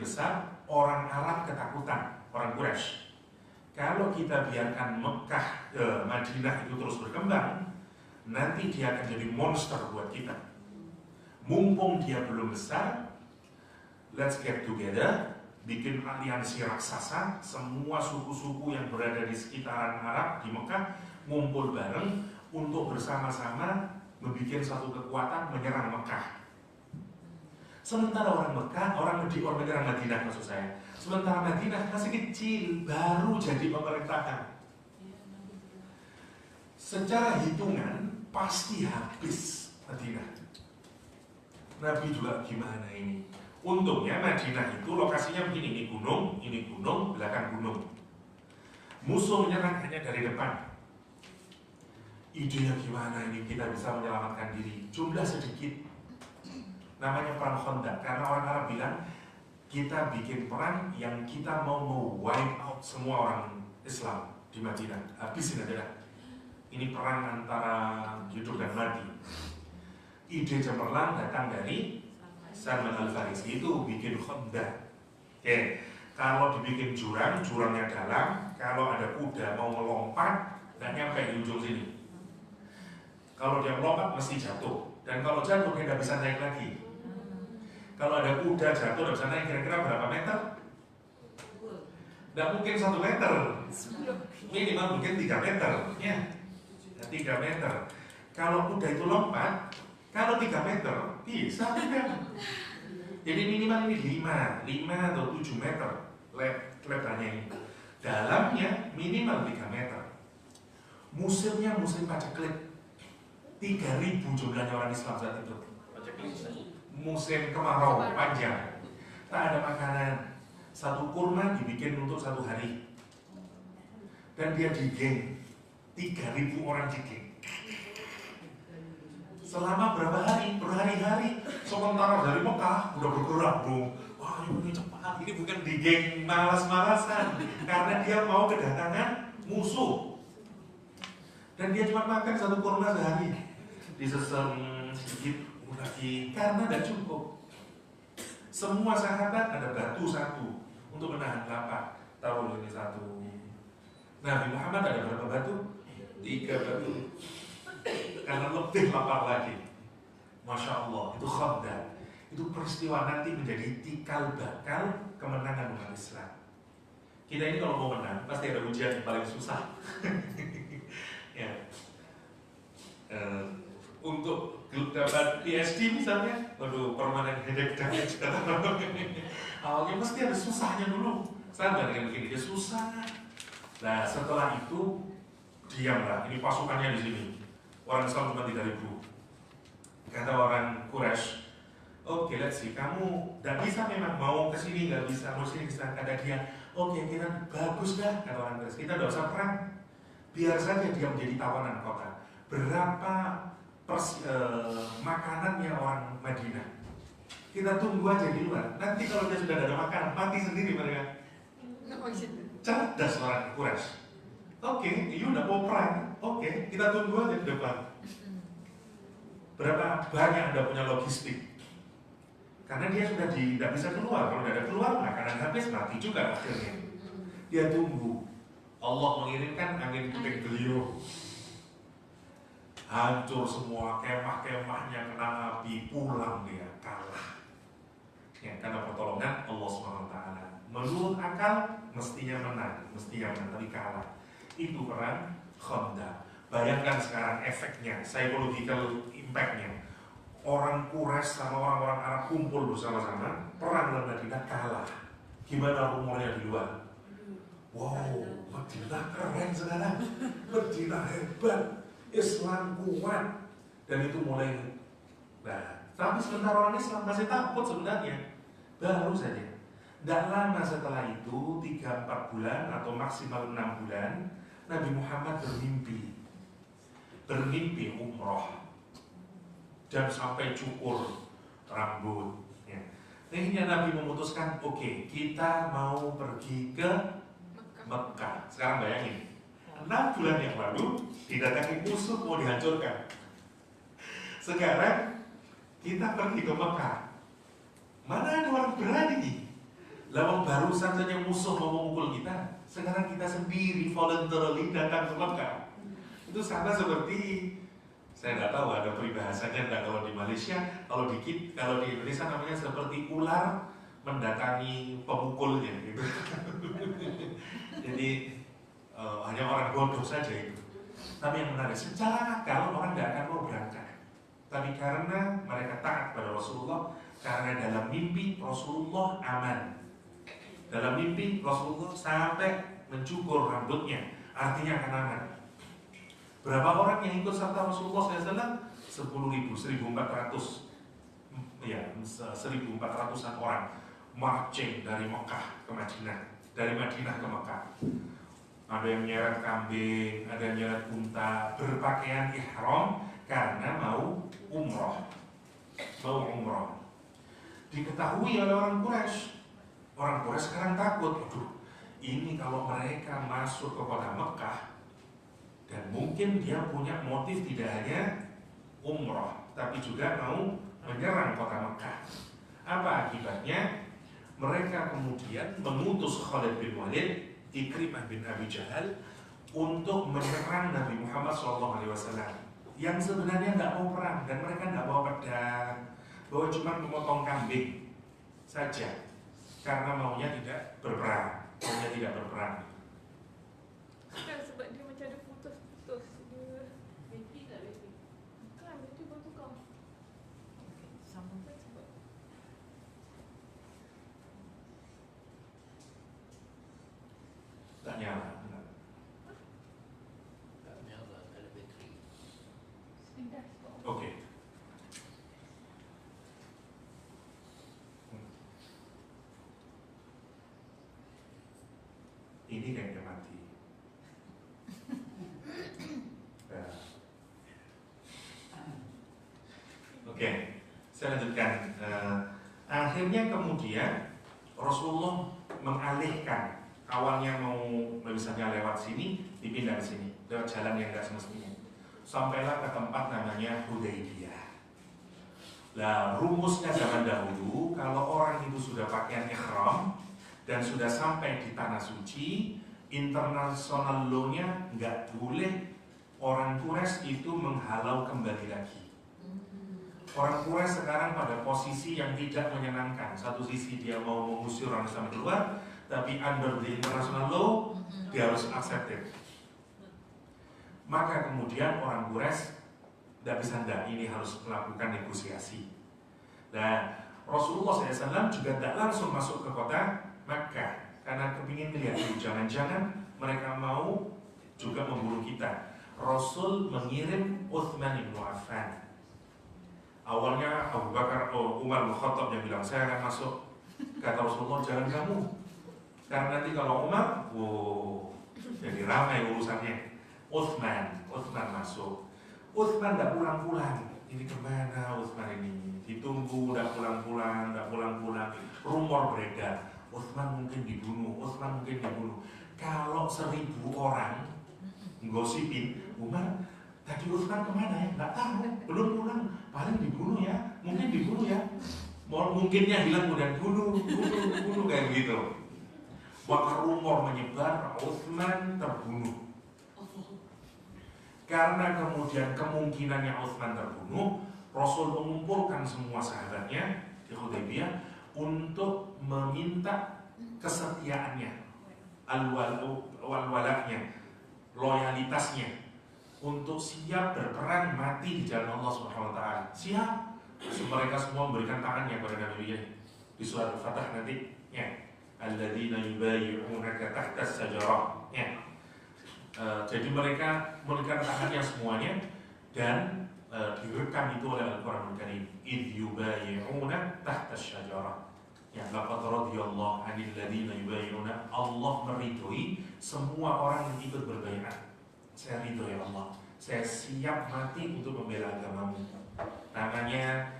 besar, orang Arab ketakutan, orang Quraisy. Kalau kita biarkan Mekah ke Madinah itu terus berkembang, nanti dia akan jadi monster buat kita. Mumpung dia belum besar, let's get together, bikin aliansi raksasa, semua suku-suku yang berada di sekitaran Arab di Mekah ngumpul bareng untuk bersama-sama membuat satu kekuatan menyerang Mekah. Sementara orang Mekah, orang menyerang Madinah maksud saya. Sementara Madinah masih kecil, baru jadi pemerintahan. Secara hitungan pasti habis Madinah. Nabi juga gimana ini? Untungnya Madinah itu lokasinya begini, ini gunung, belakang gunung. Musuh menyerang hanya dari depan. Idenya gimana ini kita bisa menyelamatkan diri? Jumlah sedikit. Namanya perang Khandaq karena orang Arab bilang kita bikin perang yang kita mau wipe out semua orang Islam di Madinah, habisin aja dah. Ini perang antara hidup dan mati. Ide cemerlang datang dari Salman Al-Farisi, itu bikin Khandaq. Oke, kalau dibikin jurangnya dalam, kalau ada kuda mau melompat nggak nyampe di ujung sini. Kalau dia melompat mesti jatuh, dan kalau jatuh dia nggak bisa naik lagi. Kalau ada kuda jatuh dari sana kira-kira berapa meter? Nggak mungkin 1 meter, minimal mungkin 3 meter, ya, 3 meter. Kalau kuda itu lompat, kalau 3 meter bisa kan? Jadi minimal ini 5 atau 7 meter lebarnya ini. Dalamnya minimal 3 meter. Musimnya musim paceklik. 3.000 jumlahnya orang Islam saat itu. Musim kemarau panjang, tak ada makanan. 1 kurma dibikin untuk 1 hari, dan dia digeng 3.000 orang digeng selama berapa hari? Berhari-hari. Sementara dari Mekah udah bergerak bro. Wah ini cepat, ini bukan digeng malas-malasan, karena dia mau kedatangan musuh. Dan dia cuma makan 1 kurma sehari, disesem sedikit lagi karena tidak cukup. Semua sahabat ada batu 1 untuk menahan lapar. Taruh ini 1. Nabi Muhammad ada berapa batu? 3 batu. Karena lebih lapar lagi. Masya Allah, itu Khandaq. Itu peristiwa nanti menjadi cikal bakal kemenangan umat Islam. Kita ini kalau mau menang pasti ada ujian yang paling susah. Ya. Untuk dapat PhD misalnya, waduh, permanent headache damage. Awalnya pasti ada susahnya dulu. Sama dengan begini, dia susah. Nah setelah itu diamlah. Ini pasukannya di sini. Orang Islam cuma 3.000. Kata orang Quraisy, oke, let's see, kamu nggak bisa memang mau kesini, nggak bisa mau sini bisa. Kata dia, oke, kita bagus dah, kata orang Quraisy, kita nggak usah perang, biar saja dia menjadi tawanan kota. Berapa makanannya orang Madinah, kita tunggu aja di luar. Nanti kalau dia sudah ada makanan, mati sendiri mereka. Cerdas orang Quraisy. Oke, you udah mau perang, oke, kita tunggu aja di depan. Berapa banyak Anda punya logistik? Karena dia sudah tidak bisa keluar. Kalau tidak ada keluar, makanan habis, mati juga akhirnya. Dia tunggu. Allah mengirimkan angin puting beliung. Hancur semua, kemah-kemahnya kena api, pulang dia, kalah. Ya, karena pertolongan Allah SWT. Menurut akal, mestinya menang, tapi kalah. Itu perang Khandaq. Bayangkan sekarang efeknya, psychological impact-nya. Orang Quraisy sama orang-orang Arab kumpul bersama-sama, perang dalam Madinah kalah. Gimana rumornya di luar? Wow, Madinah keren sekarang, Madinah hebat, Islam kuat. Dan itu mulai. Nah, tapi sebentar orang Islam masih takut sebenarnya. Baru saja. Tidak lama setelah itu, 3-4 bulan atau maksimal 6 bulan, Nabi Muhammad bermimpi umroh dan sampai cukur rambut. Ya. Akhirnya Nabi memutuskan, oke, kita mau pergi ke Mekah. Sekarang bayangin, 6 bulan yang lalu didatangi musuh mau dihancurkan. Sekarang kita pergi ke Mekah. Mana ada orang berani? Lawang barusan saja musuh mau memukul kita. Sekarang kita sendiri voluntarily datang ke Mekah. Itu sama seperti, saya nggak tahu ada peribahasanya enggak kalau di Malaysia, kalau di Indonesia namanya seperti ular mendatangi pemukulnya gitu. Jadi hanya orang bodoh saja itu. Tapi yang menarik, secara akal orang nggak akan mau berangkat. Tapi karena mereka taat pada Rasulullah, karena dalam mimpi Rasulullah aman. Dalam mimpi Rasulullah sampai mencukur rambutnya, artinya akan aman. Berapa orang yang ikut serta Rasulullah SAW? 10.000, 1.400, ya, 1.400-an orang marching dari Mekah ke Madinah, dari Madinah ke Mekah. Ada yang nyeret kambing, ada yang nyeret unta, berpakaian ihram karena mau umroh. Diketahui oleh orang Quraisy. Orang Quraisy sekarang takut. Aduh, ini kalau mereka masuk ke kota Mekah, dan mungkin dia punya motif tidak hanya umroh, tapi juga mau menyerang kota Mekah. Apa akibatnya? Mereka kemudian mengutus Khalid bin Walid, Ikrimah bin Abi Jahal untuk menyerang Nabi Muhammad SAW, yang sebenarnya nggak mau perang dan mereka nggak bawa pedang, bawa cuma memotong kambing saja, karena maunya tidak berperang. Sebab dia macam ada putus-putus dia. Baby tak baby? Kan, baby baru tukar. Sama kan sebab tak nyala. Tak nyala, ada bateri. pindah sebab Oke. Ini kayaknya mati. Ya. Oke, saya lanjutkan. Akhirnya kemudian Rasulullah mengalihkan, awalnya mau misalnya lewat sini, dipindah ke sini, lewat jalan yang tidak semestinya. Sampailah ke tempat namanya Hudaybiyah. Nah, rumusnya zaman dahulu, kalau orang itu sudah pakaian ihram dan sudah sampai di tanah suci, international law-nya nggak boleh orang Quraisy itu menghalau kembali lagi. Orang Quraisy sekarang pada posisi yang tidak menyenangkan. Satu sisi dia mau mengusir orang Islam keluar, tapi under the international law dia harus accepted. Maka kemudian orang Quraisy tidak bisa, ini harus melakukan negosiasi. Dan Rasulullah SAW juga tidak langsung masuk ke kota Makkah karena kepingin melihat, jangan-jangan mereka mau juga membunuh kita. Rasul mengirim Uthman bin Affan. Awalnya Abu Bakar, Umar bin Khattab yang bilang saya akan masuk. Kata Rasulullah, jangan kamu, karena nanti kalau Umar, jadi ramai urusannya. Utsman masuk. Utsman tidak pulang-pulang. Ini kemana Utsman ini? Ditunggu, tidak pulang-pulang. Rumor beredar, Utsman mungkin dibunuh. Kalau 1000 orang gosipin, Umar tadi Utsman kemana ya? Nggak tahu, belum pulang. Paling dibunuh ya, mungkin dibunuh ya. Mungkinnya hilang kemudian bunuh kayak gitu. Maka rumor menyebar Utsman terbunuh. Karena kemudian kemungkinannya Utsman terbunuh, Rasul mengumpulkan semua sahabatnya di Hudaybiyah untuk meminta kesetiaannya, al-wala'nya, loyalitasnya, untuk siap berperang mati di jalan Allah Subhanahu wa taala. Siap. Mereka semua memberikan tangannya kepada Nabi di surat Al-Fatah nanti ya. Alladzina yubayyi'unaka tahta as-sajarah ya. Jadi mereka memberikan tangannya semuanya dan direkam itu oleh Al-Qur'an Al-Karim. Idh yubayyi'una tahta as-sajarah. Ya, laqad radiyallahu 'anil ladzina yubayyi'una. Allah meridhoi semua orang yang ikut berbaiat. Saya ridho ya Allah. Saya siap mati untuk membela agamamu. Namanya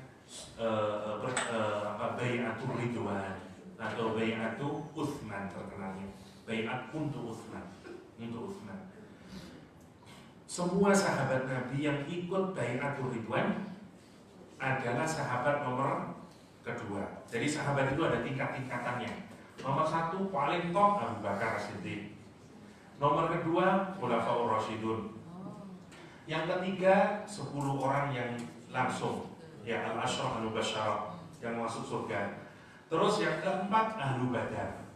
Bai'atul Ridwan atau Bai'atul Utsman terkenalnya. Bai'at untuk Utsman. Semua sahabat Nabi yang ikut Bai'atul Ridwan adalah sahabat nomor kedua. Jadi sahabat itu ada tingkat-tingkatannya. Nomor 1 paling top Abu Bakar As-Siddiq. Nomor kedua Khulafaur Rasyidun. Yang ketiga 10 orang yang langsung ya al-asyrah al-mubasysyarah yang masuk surga. Terus yang keempat ahlu Badar.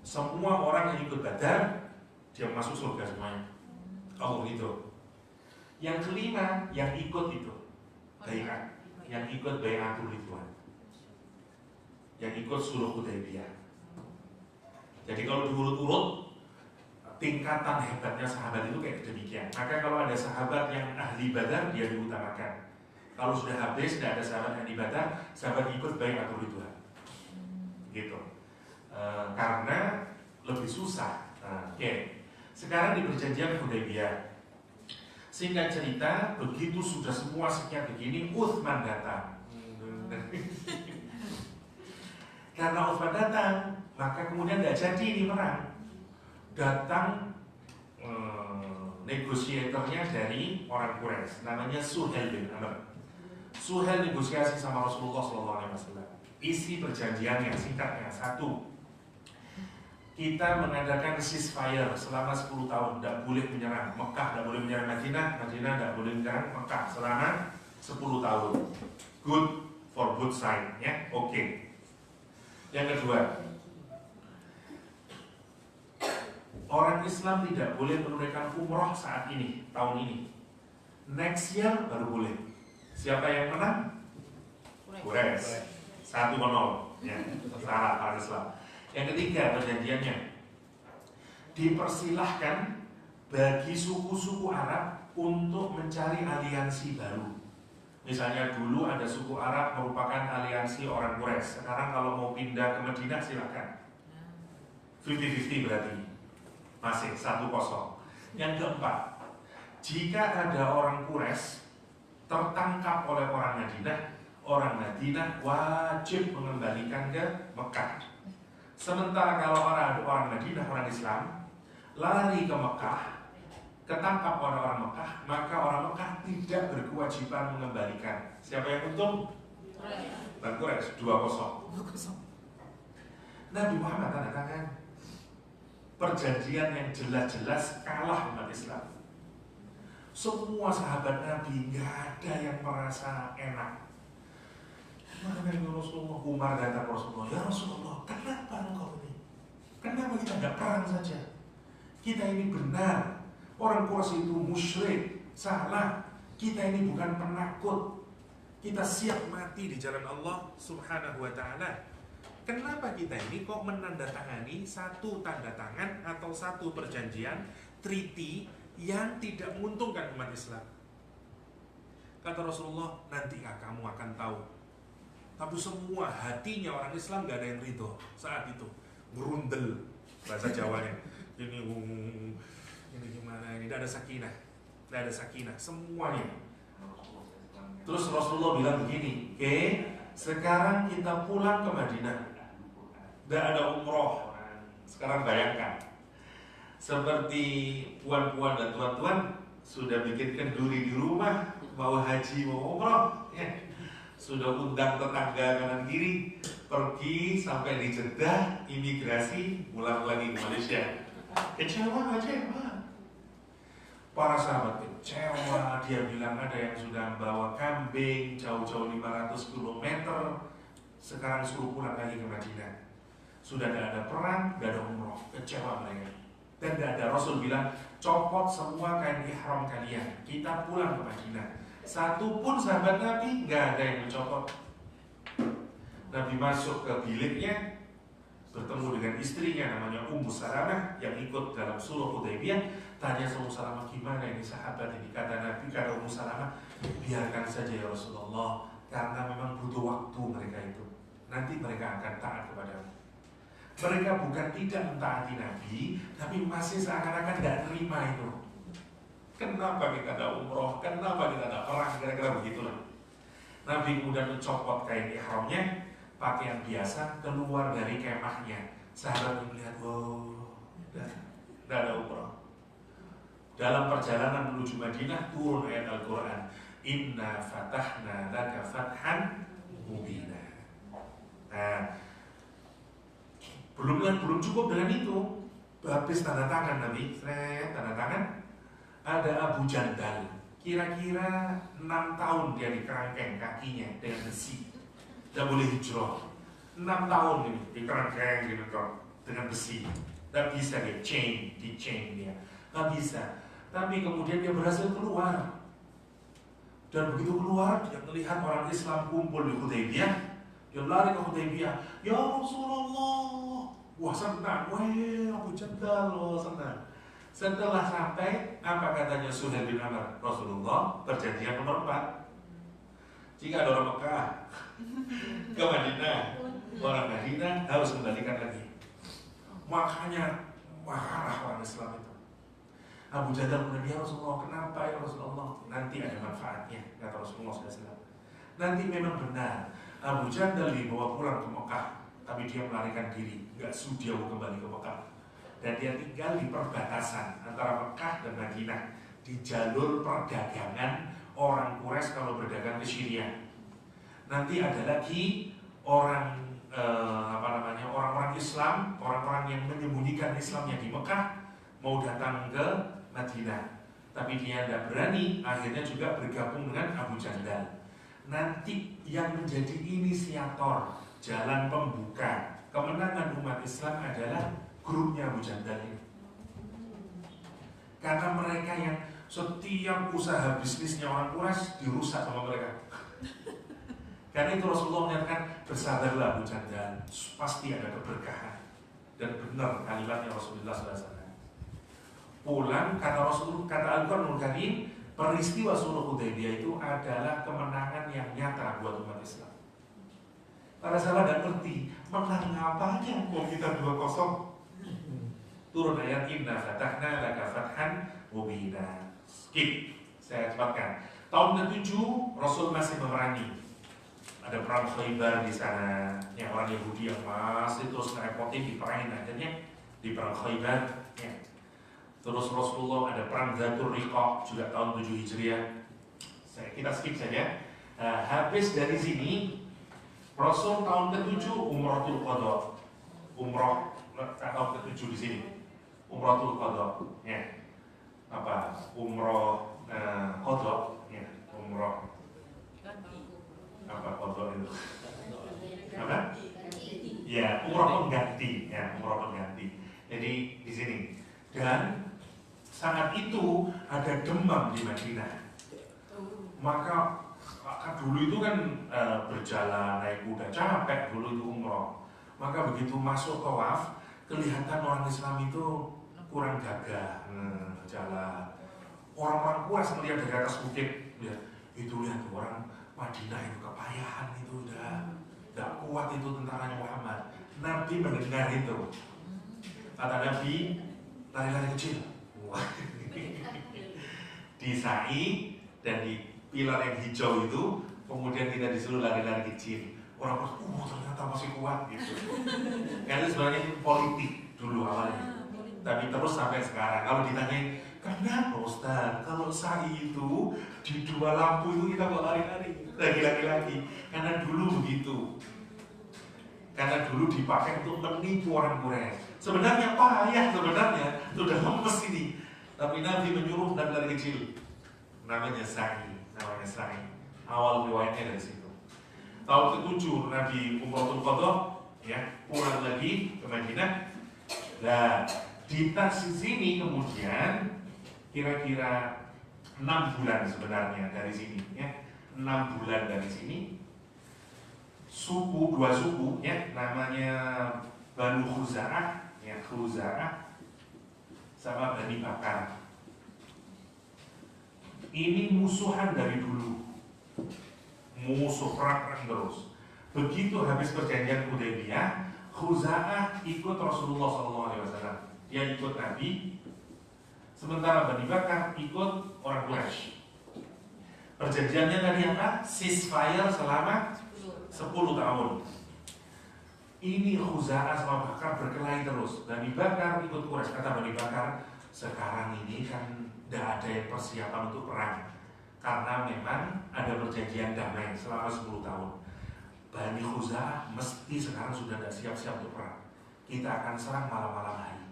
Semua orang yang ikut Badar dia masuk surga semuanya. Allah itu. Yang kelima yang ikut itu baiat, yang ikut baiatul ridwan, yang ikut sulh Hudaybiyah. Jadi kalau diurut-urut tingkatan hebatnya sahabat itu kayak demikian. Maka kalau ada sahabat yang ahli Badar dia diutamakan. Kalau sudah habis, tidak ada sahabat yang di Badar, sahabat ikut Bai'atul Ridwan. Gitu. Karena lebih susah. Oke. Sekarang di perjanjian Hudaybiyah. Singkat cerita, begitu sudah semua sekian begini, Utsman datang. Karena Utsman datang, maka kemudian tidak jadi ini perang. Datang negosiatornya dari orang Quraisy, namanya Suhail bin Amr. Suhail negosiasi sama Rasulullah SAW. Isi perjanjiannya singkatnya 1. Kita mengadakan ceasefire selama 10 tahun, tidak boleh menyerang Mekah, tidak boleh menyerang Madinah, Madinah tidak boleh menyerang Mekah selama 10 tahun. Good for both side, ya, oke. Yang kedua, orang Islam tidak boleh menunaikan umroh saat ini, tahun ini. Next year baru boleh. Siapa yang menang? Quraisy. 1-0. Ya, salah orang Islam. Yang ketiga perjanjiannya, dipersilahkan bagi suku-suku Arab untuk mencari aliansi baru. Misalnya dulu ada suku Arab merupakan aliansi orang Quraisy. Sekarang kalau mau pindah ke Madinah silakan. 50-50 berarti. Masih 1-0. Yang keempat, jika ada orang Quraisy tertangkap oleh orang Madinah wajib mengembalikan ke Mekah. Sementara kalau ada orang Madinah, orang Islam lari ke Mekah, ketangkap oleh orang Mekah, maka orang Mekah tidak berkewajiban mengembalikan. Siapa yang untung? Quraisy. 2-0. Nabi Muhammad tanda tangan perjanjian yang jelas-jelas kalah umat Islam. Semua sahabat Nabi nggak ada yang merasa enak. Mana ya Rasulullah? Umar datang Rasulullah, ya Rasulullah, kenapa engkau ini? Kenapa kita nggak perang saja? Kita ini benar. Orang Quraisy itu musyrik, salah. Kita ini bukan penakut. Kita siap mati di jalan Allah Subhanahu wa taala. Kenapa kita ini kok menandatangani satu tanda tangan atau satu perjanjian treaty yang tidak menguntungkan umat Islam? Kata Rasulullah, nanti kamu akan tahu. Tapi semua hatinya orang Islam gak ada yang ridho saat itu. Berundel bahasa Jawanya. Ini gimana ini? Tidak ada sakinah. Tidak ada sakinah. Semuanya. Terus Rasulullah bilang begini, oke, sekarang kita pulang ke Madinah. Tidak ada umroh. Sekarang bayangkan, seperti puan-puan dan tuan-tuan sudah bikin kenduri di rumah, mau haji mau umroh, ya. Sudah undang tetangga kanan kiri, pergi sampai di Jeddah, imigrasi, pulang lagi ke Malaysia. Kecewa. Para sahabat kecewa, dia bilang ada yang sudah bawa kambing jauh-jauh 500 km, sekarang suruh pulang lagi ke Madinah. Sudah tidak ada perang, tidak ada umroh, kecewa mereka. Dan tidak ada, Rasul bilang, copot semua kain ihram kalian, kita pulang ke Madinah. Satu pun sahabat Nabi nggak ada yang mencopot. Nabi masuk ke biliknya, bertemu dengan istrinya namanya Ummu Salamah yang ikut dalam sulh Hudaybiyah. Tanya Ummu Salamah, gimana ini sahabat ini? Kata Nabi, kata Ummu Salamah, biarkan saja ya Rasulullah, karena memang butuh waktu mereka itu. Nanti mereka akan taat kepadamu. Mereka bukan tidak mentaati Nabi, tapi masih seakan-akan tidak terima itu. Kenapa kita ada umroh? Kenapa kita ada perang? Kira-kira begitulah. Nabi kemudian mencopot kain ihramnya, pakaian biasa, keluar dari kemahnya. Sahabat melihat, wow, tidak ada umroh. Dalam perjalanan menuju Madinah turun ayat Al-Quran, Inna fatahna laka fathan mubina. Nah, belum cukup dengan itu. Habis tanda tangan Nabi, tanda tangan, ada Abu Jandal. Kira-kira 6 tahun dia dikerangkeng kakinya dengan besi. Tidak boleh hijrah. 6 tahun ini dikerangkeng gitu dengan besi. Tidak bisa dia di chain dia. Tidak bisa. Tapi kemudian dia berhasil keluar. Dan begitu keluar, dia melihat orang Islam kumpul di Hudaybiyah. Dia lari ke Hudaybiyah. Ya Rasulullah. Wah senang. Weh Abu Jandal, senang. Setelah sampai, apa katanya Suhail bin Amr? Rasulullah, perjanjian nomor 4. Jika ada orang Mekah ke Madinah, orang Madinah harus kembalikan lagi. Makanya marah orang Islam itu. Abu Jandal kemudian, ya Rasulullah, kenapa ya Rasulullah? Nanti ada manfaatnya, kata Rasulullah SAW. Nanti memang benar, Abu Jandal dibawa pulang ke Mekah, tapi dia melarikan diri, gak sudi mau kembali ke Mekah. Dan dia tinggal di perbatasan antara Mekah dan Madinah, di jalur perdagangan orang Quraisy kalau berdagang ke Syria. Nanti ada lagi orang orang-orang Islam, orang-orang yang menyembunyikan Islamnya di Mekah mau datang ke Madinah, tapi dia tidak berani, akhirnya juga bergabung dengan Abu Jandal. Nanti yang menjadi inisiator jalan pembuka kemenangan umat Islam adalah grupnya Abu Jandal ini. Karena mereka yang setiap usaha bisnisnya orang Quraisy dirusak sama mereka. Karena itu Rasulullah menyatakan, bersabarlah Abu Jandal, pasti ada keberkahan. Dan benar kalimatnya Rasulullah SAW. Pulang, kata Rasulullah, kata Al-Quranul Karim, peristiwa sulh Hudaybiyah itu adalah kemenangan yang nyata buat umat Islam. Para sahabat dan ngerti, menang apanya kalau kita 2-0. Turun ayat Inna fatahna laka fathan mubina. Skip, saya cepatkan. Tahun ke-7 Rasul masih memerangi. Ada perang Khaybar di sana, yang orang Yahudi yang masih terus ngerepotin diperangin, akhirnya di perang Khaybar. Ya. Terus Rasulullah ada perang Dzatur Riqa juga tahun 7 Hijriah. Kita skip saja. Habis dari sini Rasul tahun ke-7 Umratul Qadha. Umrah tahun ke-7 di sini. Umratul Qadha, ya. Umrah Qadha, ya. Umrah Qadha itu? Apa? Ya, umrah pengganti, ya, umrah pengganti. Jadi di sini. Dan saat itu ada demam di Madinah. Maka dulu itu kan berjalan naik kuda capek dulu itu umrah. Maka begitu masuk tawaf, kelihatan orang Islam itu kurang gagah jalan. Orang-orang Quraisy melihat dari atas bukit, ya, Itu lihat tuh orang Madinah itu kepayahan itu udah gak kuat itu tentaranya Muhammad. Nabi mendengar itu. Kata Nabi, lari-lari kecil. Wah. Di sa'i dan di pilar yang hijau itu, kemudian kita disuruh lari-lari kecil. Orang ternyata masih kuat gitu. Karena sebenarnya itu politik dulu awalnya. Tapi terus sampai sekarang. Kalau ditanyain, kenapa Ustaz? Kalau sa'i itu di 2 lampu itu kita kok lari-lari lagi. Karena dulu begitu. Karena dulu dipakai untuk menipu orang Quraisy. Sebenarnya payah sebenarnya, sudah lemes ini. Tapi Nabi menyuruh dan lari kecil. Namanya sa'i. Awal riwayatnya dari situ. Tahun ke-7 Nabi Umratul Qadha, ya, pulang lagi ke Madinah. Nah, di sini kemudian kira-kira 6 bulan sebenarnya dari sini, ya, 6 bulan dari sini. Dua suku, ya, namanya Banu Khuza'ah, ya, Khuza'ah sama Bani Bakar. Ini musuhan dari dulu. Musuh perang terus. Begitu habis perjanjian Hudaybiyah, Khuza'ah ikut Rasulullah SAW. Dia ikut Nabi. Sementara Bani Bakar ikut orang Quraisy. Perjanjiannya tadi apa? Ceasefire selama 10 tahun. Ini Khuza'ah sama Bakar berkelahi terus. Bani Bakar ikut Quraisy. Kata Bani Bakar, sekarang ini kan tidak ada yang persiapan untuk perang. Karena memang ada perjanjian damai selama 10 tahun. Bani Khuza'ah mesti sekarang sudah tidak siap-siap untuk perang. Kita akan serang malam-malam hari.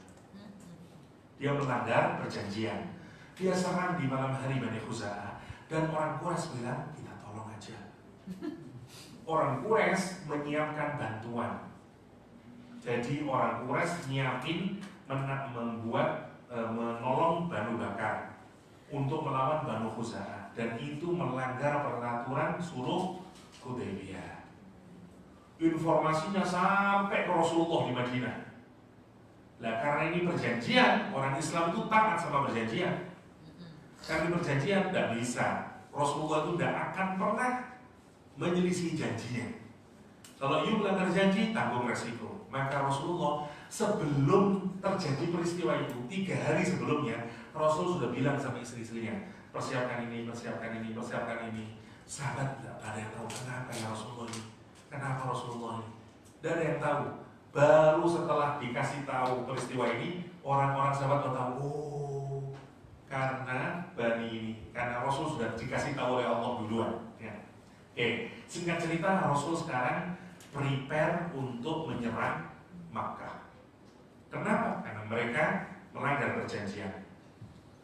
Dia melanggar perjanjian. Dia serang di malam hari Bani Khuza'ah. Dan orang Quraisy bilang, kita tolong aja. Orang Quraisy menyiapkan bantuan. Jadi orang Quraisy nyiapin menolong Banu Bakar untuk melawan Banu Khuza'ah. Dan itu melanggar peraturan sulh Hudaybiyah. Informasinya sampai ke Rasulullah di Madinah. Nah, karena ini perjanjian, orang Islam itu taat sama perjanjian. Karena perjanjian tidak bisa. Rasulullah itu tidak akan pernah menyelisih janjinya. Kalau you melanggar janji, tanggung resiko. Maka Rasulullah sebelum terjadi peristiwa itu, 3 hari sebelumnya, Rasul sudah bilang sama istri-istrinya, persiapkan ini. Sahabat tidak ada yang tahu kenapa ya Rasulullah ini. Kenapa Rasulullah ini? Tidak ada yang tahu. Baru setelah dikasih tahu peristiwa ini, orang-orang sahabat baru tahu. Oh, karena Bani ini, karena Rasul sudah dikasih tahu oleh Allah duluan. Ya. Oke, singkat cerita, Rasul sekarang prepare untuk menyerang Makkah. Kenapa? Karena mereka melanggar perjanjian.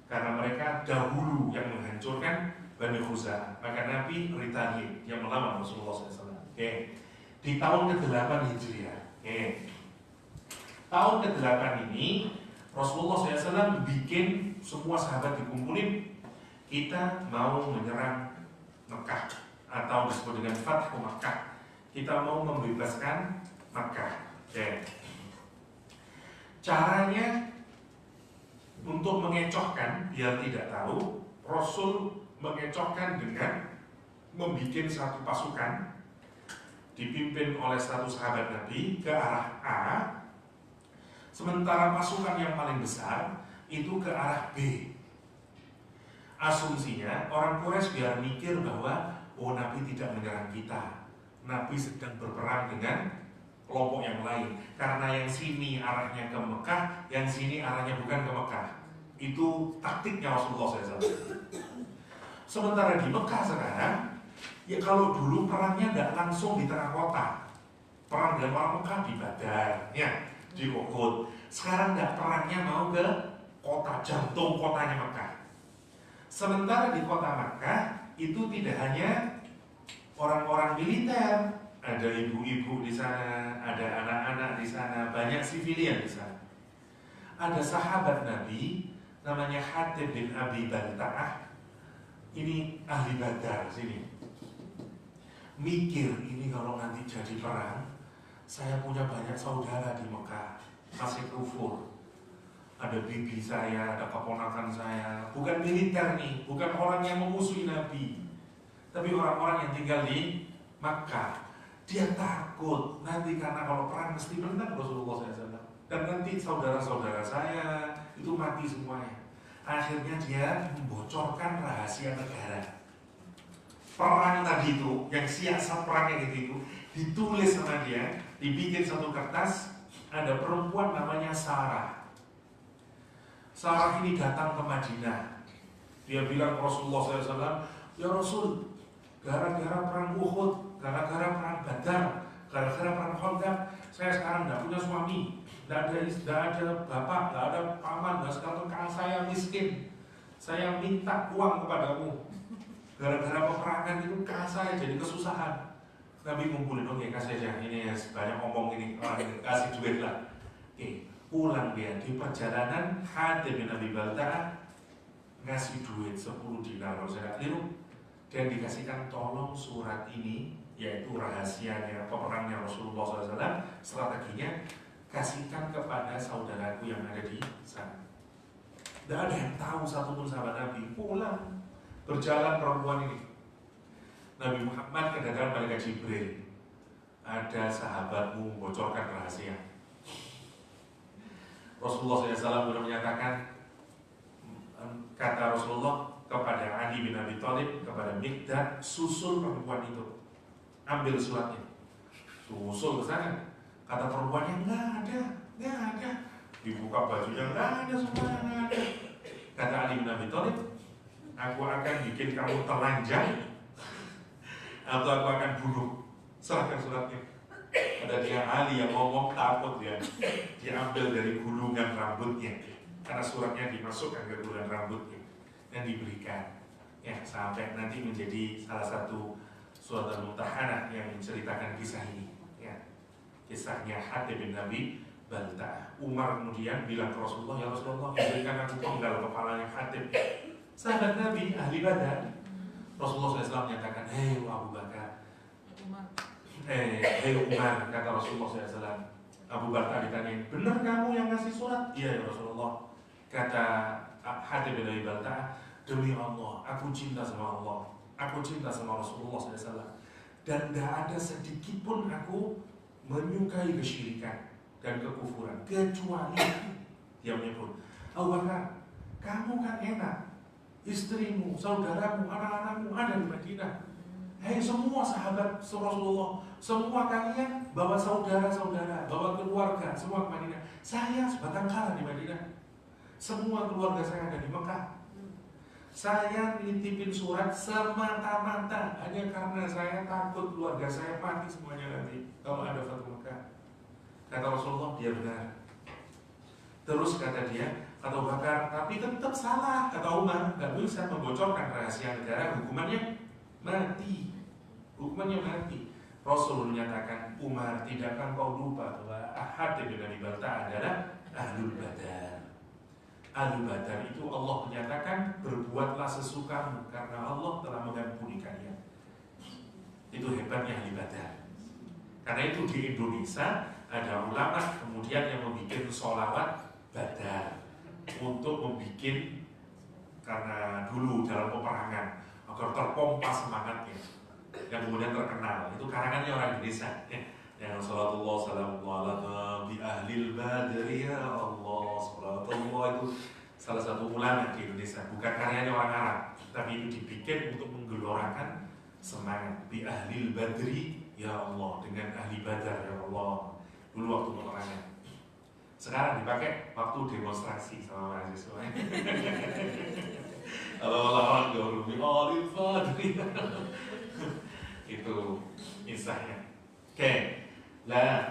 Karena mereka dahulu yang menghancurkan Bani Khuza'ah. Maka Nabi retaliate, yang melawan Rasulullah SAW. Oke. Di tahun ke-8 Hijriah. Oke. Tahun ke-8 ini Rasulullah SAW bikin semua sahabat dikumpulin. Kita mau menyerang Mekah, atau disebut dengan Fathu Makkah. Kita mau membebaskan Makkah. Oke. Caranya untuk mengecohkan, biar tidak tahu, Rasul mengecohkan dengan membuat satu pasukan dipimpin oleh satu sahabat Nabi ke arah A, sementara pasukan yang paling besar itu ke arah B. Asumsinya orang Quraisy biar mikir bahwa oh, Nabi tidak menyerang kita, Nabi sedang berperang dengan kelompok yang lain. Karena yang sini arahnya ke Mekah, yang sini arahnya bukan ke Mekah. Itu taktiknya Rasulullah SAW. Sementara di Mekah sekarang, ya kalau dulu perangnya tidak langsung di tengah kota. Perang dengan orang Mekah di Badar, ya, di Uhud. Sekarang tidak, perangnya mau ke kota, jantung kotanya Mekah. Sementara di kota Mekah itu tidak hanya orang-orang militer, ada ibu-ibu di sana, ada anak-anak di sana, banyak sivilian di sana. Ada sahabat Nabi namanya Hatib bin Abi Balta'ah. Ini ahli Badar sini. Mikir ini kalau nanti jadi perang, saya punya banyak saudara di Mekah, masih kufur. Ada bibi saya, ada keponakan saya, bukan militer nih, bukan orang yang memusuhi Nabi. Tapi orang-orang yang tinggal di Makkah, dia takut nanti karena kalau perang mesti menang Rasulullah SAW. Dan nanti saudara-saudara saya itu mati semuanya. Akhirnya dia membocorkan rahasia negara. Perang tadi itu, yang siasat perang yang itu ditulis sama dia, dibikin satu kertas. Ada perempuan namanya Sarah. Sarah ini datang ke Madinah. Dia bilang ke Rasulullah SAW, ya Rasul, gara-gara perang Uhud, gara-gara perang Badar, gara-gara perang Khandaq, saya sekarang tidak punya suami, tidak ada bapak, tidak ada paman, tidak sekarang saya miskin. Saya minta uang kepadamu. Gara-gara peperangan itu saya jadi kesusahan. Nabi ngumpulin, oke kasih aja, ini banyak ngomong ini, kasih duit lah. Oke, pulang dia di perjalanan, Hatib bin Abi Balta'ah ngasih duit 10 dinar kalau saya keliru, dan dikasihkan tolong surat ini, yaitu rahasianya peperangnya Rasulullah SAW, strateginya kasihkan kepada saudaraku yang ada di sana. Tidak ada yang tahu satupun sahabat Nabi. Pulang berjalan perempuan ini, Nabi Muhammad kedatangan malaikat Jibril. Ada sahabatmu membocorkan rahasia. Rasulullah SAW sudah menyatakan, kata Rasulullah kepada Ali bin Abi Thalib, kepada Mikdad, susul perempuan itu, ambil suratnya, susul ke sana. Kata perempuannya, nggak ada. Dibuka bajunya, nggak ada, semuanya nggak ada. Kata Ali bin Abi Thalib, aku akan bikin kamu telanjang, atau aku akan bunuh. Serahkan suratnya. Ada dia Ali yang ngomong, takut dia. Diambil dari gulungan rambutnya, karena suratnya dimasukkan ke gulungan rambutnya dan diberikan. Ya, sampai nanti menjadi salah satu surat Al-Mumtahanah yang menceritakan kisah ini. Ya, kisahnya Hatib bin Abi Balta'ah. Umar kemudian bilang ke Rasulullah, ya Rasulullah, berikan aku penggal kepalanya Hatib. Sahabat Nabi, ahli Badar. Rasulullah SAW menyatakan, hei Abu Bakar, hei Umar, kata Rasulullah SAW. Abu Bakar ditanya, benar kamu yang ngasih surat? Iya ya Rasulullah. Kata Hatib bin Abi Balta'ah, demi Allah, aku cinta sama Allah, aku cinta sama Rasulullah SAW, dan tidak ada sedikit pun aku menyukai kesyirikan dan kekufuran, kecuali dia menyebut, Abu Bakar, kamu kan enak, istrimu, saudaramu, anak-anakmu ada di Madinah. Hei semua sahabat Rasulullah, semua kalian bawa saudara-saudara, bawa keluarga, semua ke Madinah. Saya sebatang kara di Madinah. Semua keluarga saya ada di Mekah. Saya nitipin surat semata-mata hanya karena saya takut keluarga saya mati semuanya nanti kalau ada Fatu Mekah. Kata Rasulullah, dia benar. Terus kata dia, kata Abu Bakar, tapi tetap salah. Kata Umar, nggak bisa membocorkan rahasia negara, hukumannya mati. Hukumannya mati. Rasul menyatakan, Umar, tidakkah kau lupa bahwa Hatib bin Abi Balta'ah adalah Ahlul Badar. Ahlul Badar itu Allah menyatakan, berbuatlah sesukamu karena Allah telah mengampuni kalian. Itu hebatnya Ahli Badar. Karena itu di Indonesia ada ulama kemudian yang membuat sholawat Badar untuk membuat, karena dulu dalam peperangan agar terpompa semangatnya, yang kemudian terkenal. Itu karangannya orang Indonesia. Yang salatullah salamualaikum bi ahlil badri ya Allah. Salatullah itu salah satu ulama di Indonesia, bukan karyanya orang Arab, tapi itu dibikin untuk menggelorakan semangat bi ahlil badri ya Allah, dengan ahli Badar ya Allah. Dulu waktu peperangan. Sekarang dipakai waktu demonstrasi sama mahasiswa. Allah Gurumi Alif Fadri. Itu kisahnya. Oke. Nah,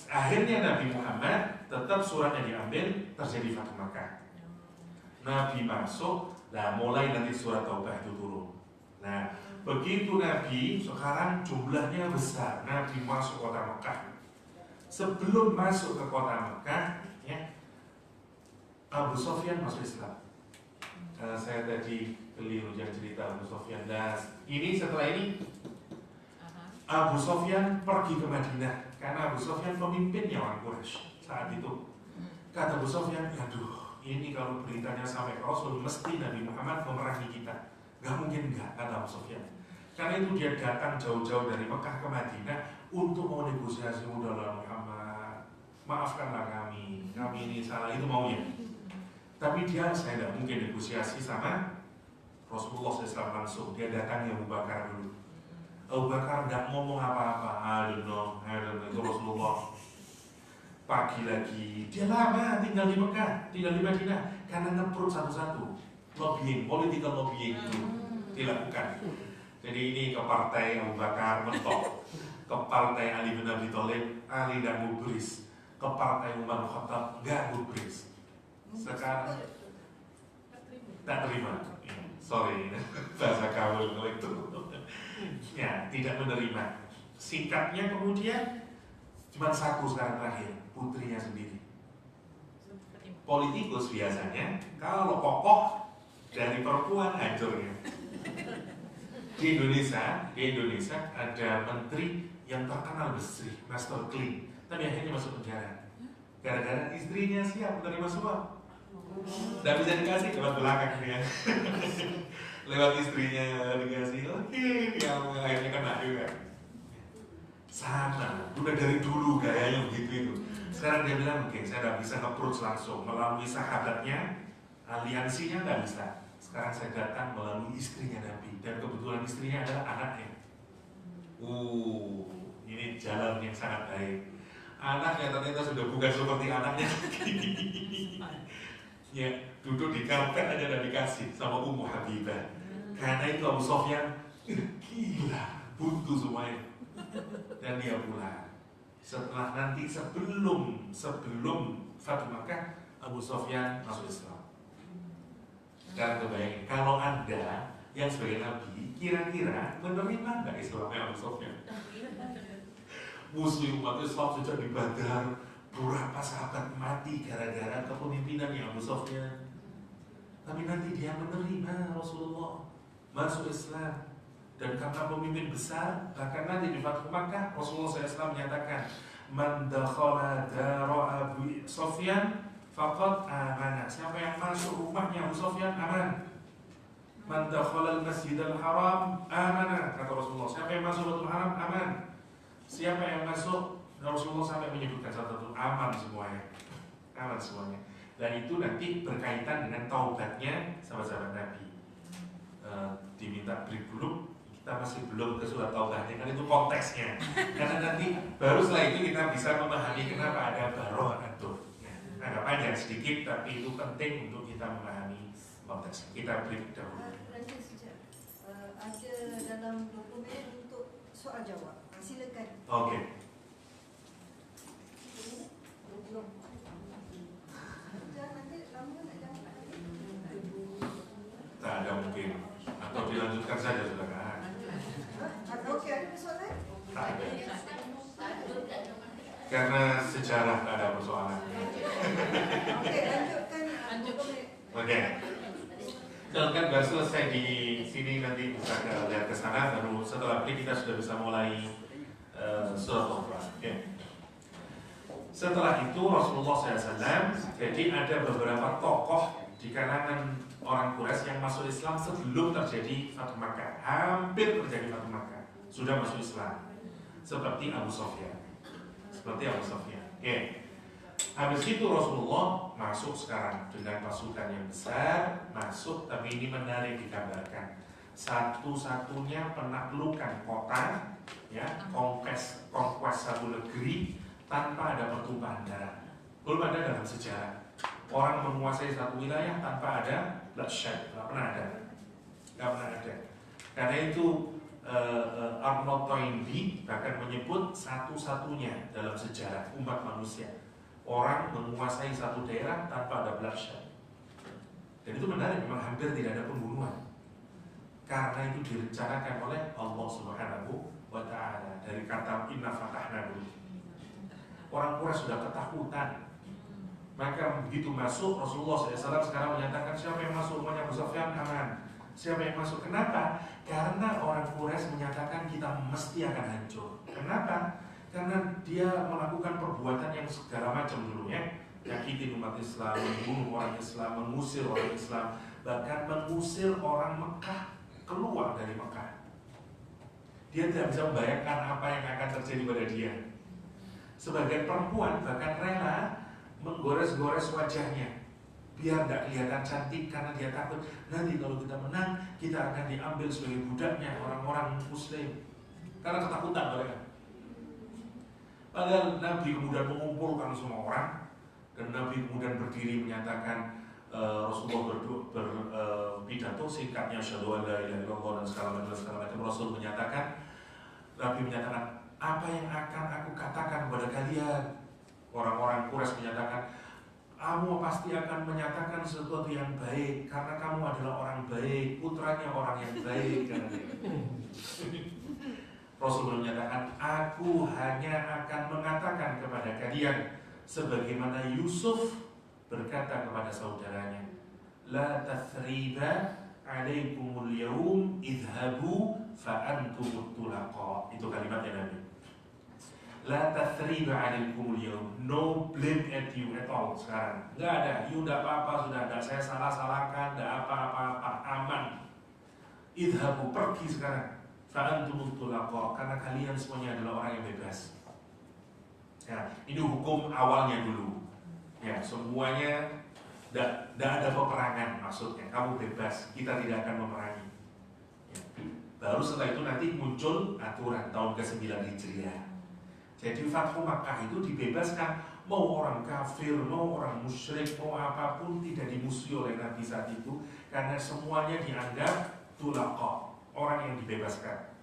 akhirnya Nabi Muhammad tetap suratnya diambil, terjadi Fatu Makkah. Nabi masuk, nah mulai nanti surat Taubah itu turun. Nah, begitu Nabi sekarang jumlahnya besar, Nabi masuk kota Mekah. Sebelum masuk ke kota Mekah, ya, Abu Sofyan masuk Islam. Saya tadi keliru yang cerita Abu Sofyan. Nah, ini setelah ini Abu Sofyan pergi ke Madinah karena Abu Sofyan pemimpinnya orang Quraisy saat itu. Kata Abu Sofyan, aduh, ini kalau beritanya sampai ke Rasul, mesti Nabi Muhammad memerangi kita. Gak mungkin enggak, kata Abu Sofyan. Karena itu dia datang jauh-jauh dari Mekah ke Madinah untuk mau negosiasi, udahlah Muhammad, maafkanlah kami ini salah, itu maunya. Tapi saya tidak mungkin negosiasi sama Rasulullah SAW langsung. Dia datangnya Abu Bakar dulu. Abu Bakar tidak ngomong apa-apa. I don't know, itu Rasulullah. Pagi lagi, dia lama tinggal di Mekah, tinggal di Madinah, karena ngeprut satu-satu, lobbying, political lobbying itu dilakukan. Jadi ini ke partai Abu Bakar mentok, ke partai Ali bin Abi Thalib, Ali dan gubris, ke partai Umar bin Khattab, nggak gubris. Sekarang tak terima, sorry, bahasa gaul itu, ya tidak menerima. Sikapnya kemudian cuma satu sekarang terakhir, putrinya sendiri. Politikus biasanya kalau kokoh dari perempuan hancurnya. Di Indonesia ada menteri yang terkenal bersih, master clean, tapi akhirnya masuk penjara gara-gara istrinya siap menerima suap. Tidak bisa dikasih lewat belakang dia. Lewat istrinya dikasih, oke, yang akhirnya kena juga. Sama, udah dari dulu gayanya begitu itu. Sekarang dia bilang, oke, saya tidak bisa nge-approach langsung melalui sahabatnya, aliansinya nggak bisa. Sekarang saya datang melalui istrinya Nabi, dan kebetulan istrinya adalah anaknya. Ini jalan yang sangat baik. Anaknya ternyata sudah bukan seperti anaknya. Ya, duduk di karpet aja udah dikasih sama Ummu Habibah. Karena itu Abu Sofyan, gila, buntu semuanya. Dan dia pulang. Setelah nanti sebelum Fathu Makkah, Abu Sofyan masuk Islam. Dan kebayangin, kalau Anda yang sebagai Nabi, kira-kira menerima nggak Islamnya Abu Sofyan? Musuh umat Islam sejak di Badar, berapa sahabat mati gara-gara kepemimpinannya Abu Sofyan. Tapi nanti dia menerima Rasulullah, masuk Islam. Dan karena pemimpin besar, bahkan nanti di Fathu Makkah, Rasulullah SAW menyatakan, Man dakhala dara Abu Sofyan faqad amana. Siapa yang masuk rumahnya Abu Sofyan aman. Man dakhala al-masjidal haram amana, kata Rasulullah. Siapa yang masuk Baitul Haram aman. Siapa yang masuk, Rasulullah sampai menyebutkan satu aman semuanya. Aman semuanya. Dan itu nanti berkaitan dengan taubatnya sahabat-sahabat Nabi. Diminta break dulu, kita masih belum ke surat taubatnya, kan itu konteksnya. Karena nanti baru setelah itu kita bisa memahami kenapa ada baroah itu. Agak panjang sedikit, tapi itu penting untuk kita memahami konteks. Kita break dahulu. Lanjut saja. Ada dalam dokumen untuk soal jawab. Silakan. Oke. Nanti kamu nak jawab. Tak ada mungkin. Atau dilanjutkan saja silakan. Okey, ada persoalan? Tak ada. Karena sejarah tak ada persoalan. Okey, lanjutkan dokumen. Oke. Dan kan baru selesai di sini, nanti bisa lihat ke sana, baru setelah ini kita sudah bisa mulai surat Al-Quran. Okay. Setelah itu Rasulullah SAW, jadi ada beberapa tokoh di kalangan orang Quraisy yang masuk Islam sebelum terjadi Fathu Makkah. Hampir terjadi Fathu Makkah, sudah masuk Islam. Seperti Abu Sofyan. Okay. Habis itu Rasulullah masuk sekarang dengan pasukan yang besar, masuk, tapi ini menarik digambarkan. Satu-satunya penaklukan kota, ya, conquest satu negeri tanpa ada pertumpahan darah. Belum ada dalam sejarah. Orang menguasai satu wilayah tanpa ada bloodshed, nggak pernah ada. Karena itu Arnold Toynbee bahkan menyebut satu-satunya dalam sejarah umat manusia orang menguasai satu daerah tanpa ada bloodshed. Dan itu menarik, memang hampir tidak ada pembunuhan. Karena itu direncanakan oleh Allah Subhanahu wa Ta'ala. Dari kata inna fatahna dulu. Orang Quraisy sudah ketakutan. Maka begitu masuk, Rasulullah SAW sekarang menyatakan siapa yang masuk rumahnya Abu Sufyan aman. Siapa yang masuk? Kenapa? Karena orang Quraisy menyatakan kita mesti akan hancur. Kenapa? Karena dia melakukan perbuatan yang segala macam dulu, ya. Nyakitin umat Islam, membunuh orang Islam, mengusir orang Islam, bahkan mengusir orang Mekah keluar dari Mekah. dia tidak bisa membayangkan apa yang akan terjadi pada dia. Sebagian perempuan bahkan rela menggores-gores wajahnya biar tidak kelihatan cantik karena dia takut nanti kalau kita menang kita akan diambil sebagai budaknya orang-orang muslim, karena ketakutan mereka. Padahal Nabi kemudian mengumpulkan semua orang dan Nabi kemudian berdiri menyatakan Rasulullah berpidato singkatnya asyhadu an la ilaha illallah dan segala macam. Rasul menyatakan, Nabi menyatakan, apa yang akan aku katakan kepada kalian? Orang-orang Quraisy menyatakan, kamu pasti akan menyatakan sesuatu yang baik karena kamu adalah orang baik, putranya orang yang baik. Rasul menyatakan, aku hanya akan mengatakan kepada kalian sebagaimana Yusuf berkata kepada saudaranya, la tathriba alaikumul yawm idhabu fa antumut tulaqa. Itu kalimatnya Nabi. La tathriba alaikumul yawm, no blame at you at all. Sekarang nggak ada, you nggak apa-apa, sudah nggak saya salah-salahkan, nggak apa-apa, aman. Idhabu, pergi sekarang. Fa antumut tulaqa, karena kalian semuanya adalah orang yang bebas. Ya, ini hukum awalnya dulu. Ya, semuanya tidak ada peperangan maksudnya. Kamu bebas, kita tidak akan memerangi. Ya. Baru setelah itu nanti muncul aturan tahun ke-9 Hijriah. Jadi Fathu Makkah itu dibebaskan, mau orang kafir, mau orang musyrik, mau apapun tidak dimusuhi oleh Nabi saat itu, karena semuanya dianggap tulaqa, orang yang dibebaskan.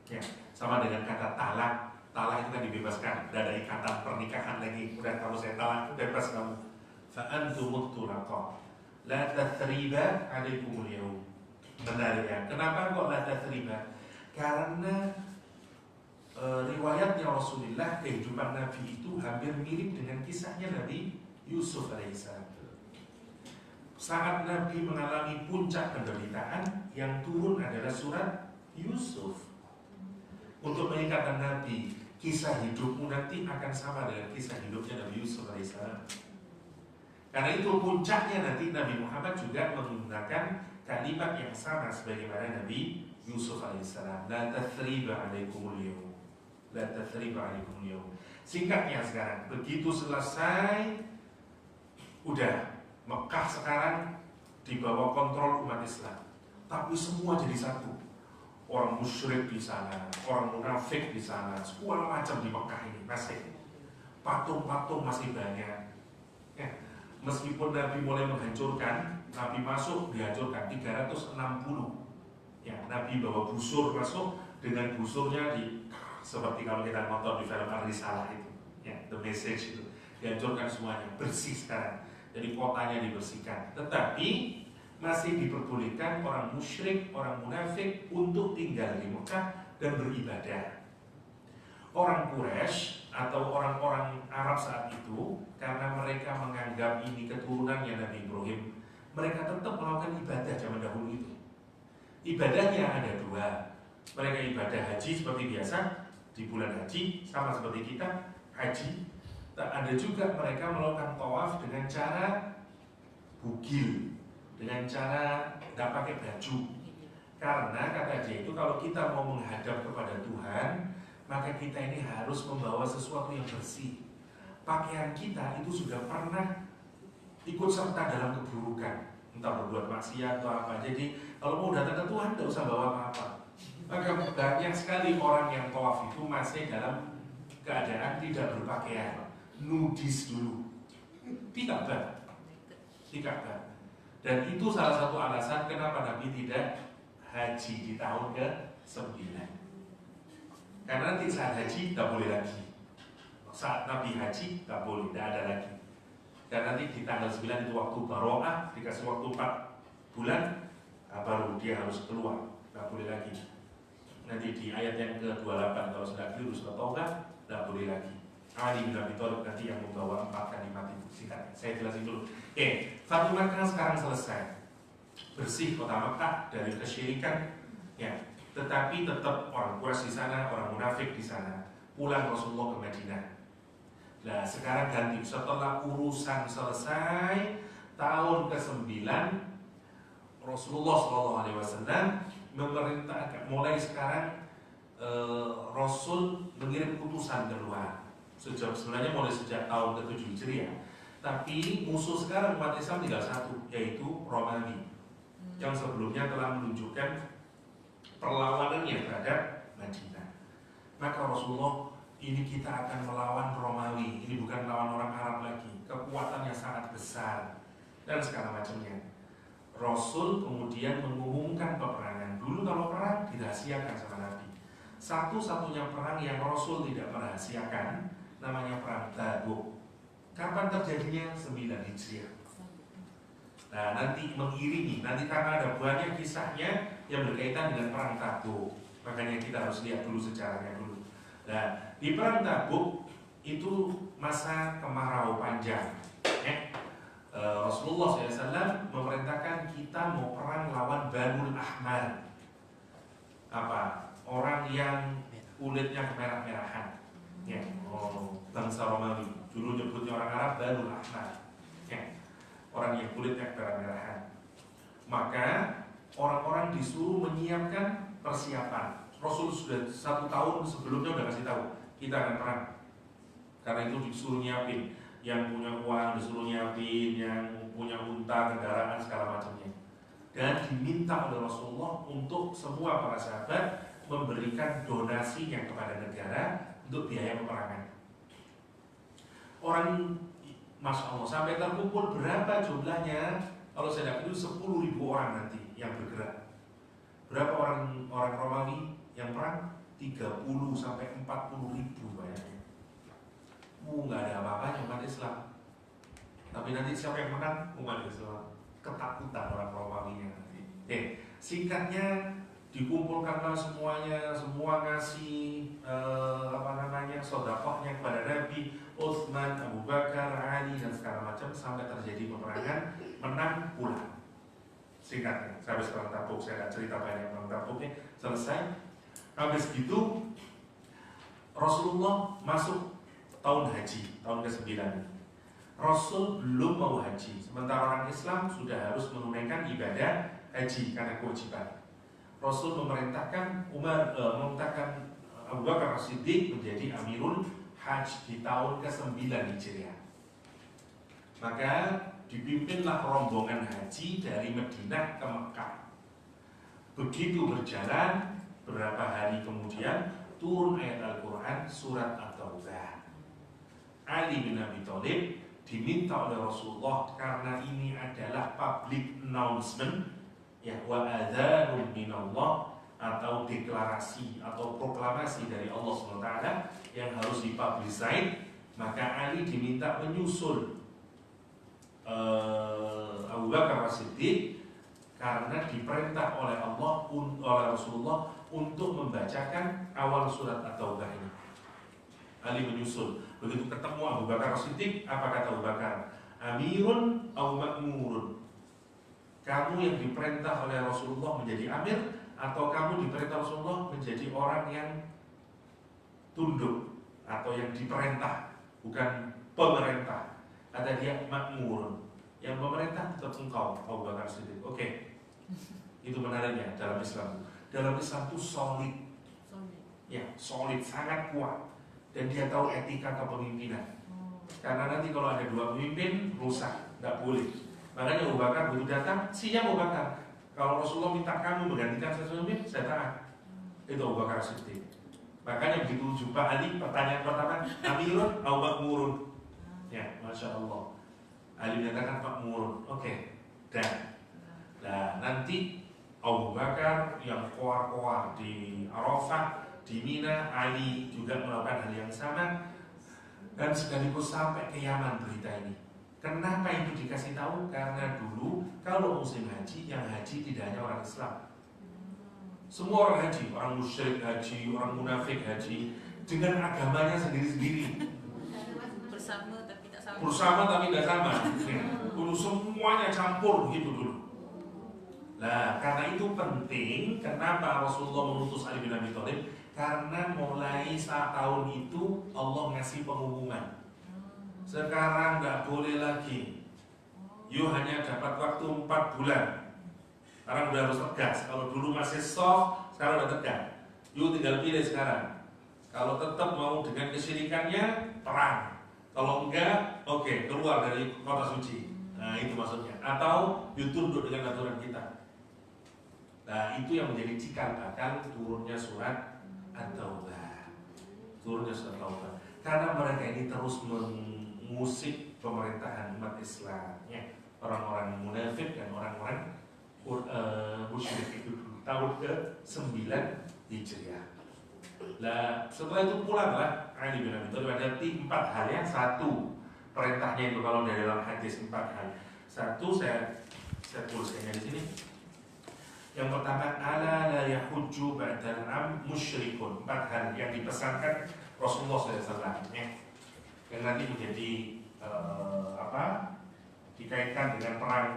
Ya, sama dengan kata talak. Talak itu kan dibebaskan, tidak ada ikatan pernikahan lagi. Udah kalau saya talak, bebas kamu. Fa'antumut tulaqa, la tathriba alaikumul yawm. Benar ya. Kenapa kok la tathriba? Karena riwayatnya Rasulullah, kehidupan Nabi itu hampir mirip dengan kisahnya Nabi Yusuf alaihissalam. Saat Nabi mengalami puncak penderitaan, yang turun adalah surat Yusuf untuk mengingatkan Nabi, kisah hidupmu nanti akan sama dengan kisah hidupnya Nabi Yusuf alaihissalam. Karena itu puncaknya nanti Nabi Muhammad juga menggunakan kalimat yang sama sebagaimana Nabi Yusuf alaihissalam. La tathriba alaikumul yawm, la tathriba alaikumul yawm. Singkatnya sekarang, begitu selesai, udah Mekah sekarang di bawah kontrol umat Islam, tapi semua jadi satu. Orang musyrik di sana, orang munafik di sana, segala macam di Mekah ini masih. Patung-patung masih banyak. Ya, meskipun Nabi mulai menghancurkan, Nabi masuk dihancurkan 360. Ya, Nabi bawa busur masuk, dengan busurnya seperti kalau kita nonton di film Ar-Risalah itu, ya, The Message itu, dihancurkan semuanya, bersih sekarang. Jadi kotanya dibersihkan. Tetapi masih diperbolehkan orang musyrik, orang munafik untuk tinggal di Mekah dan beribadah. Orang Quraisy atau orang-orang Arab saat itu, karena mereka menganggap ini keturunannya Nabi Ibrahim, mereka tetap melakukan ibadah zaman dahulu itu. Ibadahnya ada dua. Mereka ibadah haji seperti biasa di bulan haji, sama seperti kita haji. Ada juga mereka melakukan tawaf dengan cara bugil, dengan cara nggak pakai baju, karena kata dia itu kalau kita mau menghadap kepada Tuhan, maka kita ini harus membawa sesuatu yang bersih. Pakaian kita itu sudah pernah ikut serta dalam keburukan, entah berbuat maksiat atau apa. Jadi kalau mau datang ke Tuhan tidak usah bawa apa-apa. Maka banyak sekali orang yang tawaf itu masih dalam keadaan tidak berpakaian, nudis dulu, tidak. Dan itu salah satu alasan kenapa Nabi tidak haji di tahun ke-9. Karena nanti saat haji tidak boleh lagi. Saat Nabi haji tidak boleh, tidak ada lagi. Dan nanti di tanggal 9 itu waktu baro'ah, dikasih waktu 4 bulan, baru dia harus keluar, tidak boleh lagi. Nanti di ayat yang ke-28 kalau sudah keliru sudah Taubah, tidak boleh lagi. Ali bin Abi Thalib nanti yang membawa 4 kalimat itu. Singkat, saya jelasin dulu. Fathu Makkah sekarang selesai, bersih kota Makkah dari kesyirikan, ya. Tetapi tetap orang Quraisy di sana, orang munafik di sana. Pulang Rasulullah ke Madinah. Nah sekarang ganti, setelah urusan selesai, tahun ke-9 Rasulullah SAW memerintahkan, mulai sekarang Rasul mengirim utusan keluar sebenarnya mulai sejak tahun ke-7 Hijriah. Tapi musuh sekarang umat Islam tinggal satu, yaitu Romawi, yang sebelumnya telah menunjukkan perlawanannya terhadap Madinah. Maka Rasulullah, ini kita akan melawan Romawi, ini bukan melawan orang Arab lagi, kekuatannya sangat besar dan segala macamnya. Rasul kemudian mengumumkan peperangan. Dulu kalau perang dirahasiakan sama Nabi. Satu-satunya perang yang Rasul tidak merahasiakan namanya perang Tabuk. Kapan terjadinya? 9 Hijriah. Nah, nanti mengiringi, nanti karena ada banyak kisahnya yang berkaitan dengan perang Tabuk. Makanya kita harus lihat dulu sejarahnya dulu. Nah, di perang Tabuk itu masa kemarau panjang. Rasulullah SAW memerintahkan kita mau perang lawan Banul Ahmar. Apa? Orang yang kulitnya kemerah-merahan. Ya, bangsa Romawi. Dulu nyebutnya orang Arab Banul Ahmar. Ya, orang yang kulitnya kemerah-merahan. Maka orang-orang disuruh menyiapkan persiapan. Rasul sudah 1 tahun sebelumnya udah kasih tahu kita akan perang. Karena itu disuruh nyiapin. Yang punya uang disuruh nyiapin, yang punya unta, kendaraan, segala macamnya. Dan diminta oleh Rasulullah untuk semua para sahabat memberikan donasi yang kepada negara untuk biaya peperangan. Orang, Masya Allah, sampai terkumpul berapa jumlahnya? Kalau saya lihat itu 10.000 orang nanti yang bergerak. Berapa orang Romawi yang perang? 30 sampai 40.000 bayangnya. Nggak ada apa-apanya umat Islam. Tapi nanti siapa yang menang? Umat Islam. Ketakutan orang Romawi nanti. Singkatnya dikumpulkanlah semuanya, semua ngasih sedekahnya kepada Nabi, Utsman, Abu Bakar, Ali dan segala macam sampai terjadi peperangan, menang pulang. Singkatnya, sampai perang Tabuk, saya nggak cerita banyak perang Tabuknya, selesai. Habis gitu Rasulullah masuk tahun haji, tahun ke-9. Rasul belum mau haji, sementara orang Islam sudah harus menunaikan ibadah haji karena kewajiban. Rasul memerintahkan Abu Bakar As-Siddiq menjadi Amirul Hajj di tahun ke-9 Hijriah. Maka dipimpinlah rombongan haji dari Madinah ke Mekah. Begitu berjalan, beberapa hari kemudian turun ayat Al-Quran surat At-Taubah. Ali bin Abi Thalib diminta oleh Rasulullah karena ini adalah public announcement, ya, wa adzanun minallah, atau deklarasi atau proklamasi dari Allah SWT yang harus dipublicize. Maka Ali diminta menyusul Abu Bakar As-Siddiq karena diperintah oleh Allah, oleh Rasulullah untuk membacakan awal surat At-Taubah ini. Ali menyusul. Begitu ketemu Abu Bakar As-Siddiq, apa kata Abu Bakar? Amirun au ma'murun. Kamu yang diperintah oleh Rasulullah menjadi amir, atau kamu diperintah Rasulullah menjadi orang yang tunduk atau yang diperintah, bukan pemerintah. Kata dia ma'murun. Yang pemerintah tetap engkau, Abu Bakar As-Siddiq. Oke. Itu menariknya dalam Islam. Dalam Islam itu solid. Ya, solid, sangat kuat. Dan dia tahu etika kepemimpinan. Karena nanti kalau ada 2 pemimpin rusak, nggak boleh. Makanya Abu Bakar begitu datang, siap Abu Bakar. Kalau Rasulullah minta kamu menggantikan saya pemimpin, saya taat. Itu Abu Bakar Siddiq. Makanya begitu jumpa Ali, pertanyaan pertama, Amirun atau Makmurun? Ya, Masya Allah. Ali menyatakan Makmurun. Oke. Dan nah nanti Abu Bakar yang koar-koar di Arafah, di Mina, Ali juga melakukan hal yang sama. Dan sekaligus sampai ke Yaman berita ini. Kenapa itu dikasih tahu? Karena dulu kalau musim haji, yang haji tidak hanya orang Islam. Semua orang haji, orang musyrik haji, orang munafik haji, dengan agamanya sendiri-sendiri. Bersama tapi tak sama. Bersama tapi tidak sama. Dulu semuanya campur gitu dulu. Nah, karena itu penting. Kenapa Rasulullah mengutus Ali bin Abi Thalib? Karena mulai saat tahun itu Allah ngasih pengumuman. Sekarang nggak boleh lagi. You hanya dapat waktu 4 bulan. Sekarang udah harus tegas. Kalau dulu masih soft, sekarang udah tegas. Yuk tinggal pilih sekarang. Kalau tetap mau dengan kesyirikannya, perang. Kalau enggak, oke, keluar dari kota suci. Nah, itu maksudnya. Atau yuk tunduk dengan aturan kita. Nah, itu yang menjadi cikal bakal turunnya surat At-Taubah. Turunnya surat Taubah. Karena mereka ini terus mengusik pemerintahan umat Islam, ya. Orang-orang munafik dan orang-orang musyrik itu tahun ke-9 Hijriah. Nah, setelah itu pulanglah Ali bin Abi Thalib ada 4 hal ya. Satu, perintahnya itu kalau dari dalam hadis 4 hal. Satu saya tuliskannya di sini. Yang pertama, ala la yahujju ba'dal am musyrikun. 4 hal yang dipesankan Rasulullah SAW, ya. Yang nanti menjadi dikaitkan dengan perang,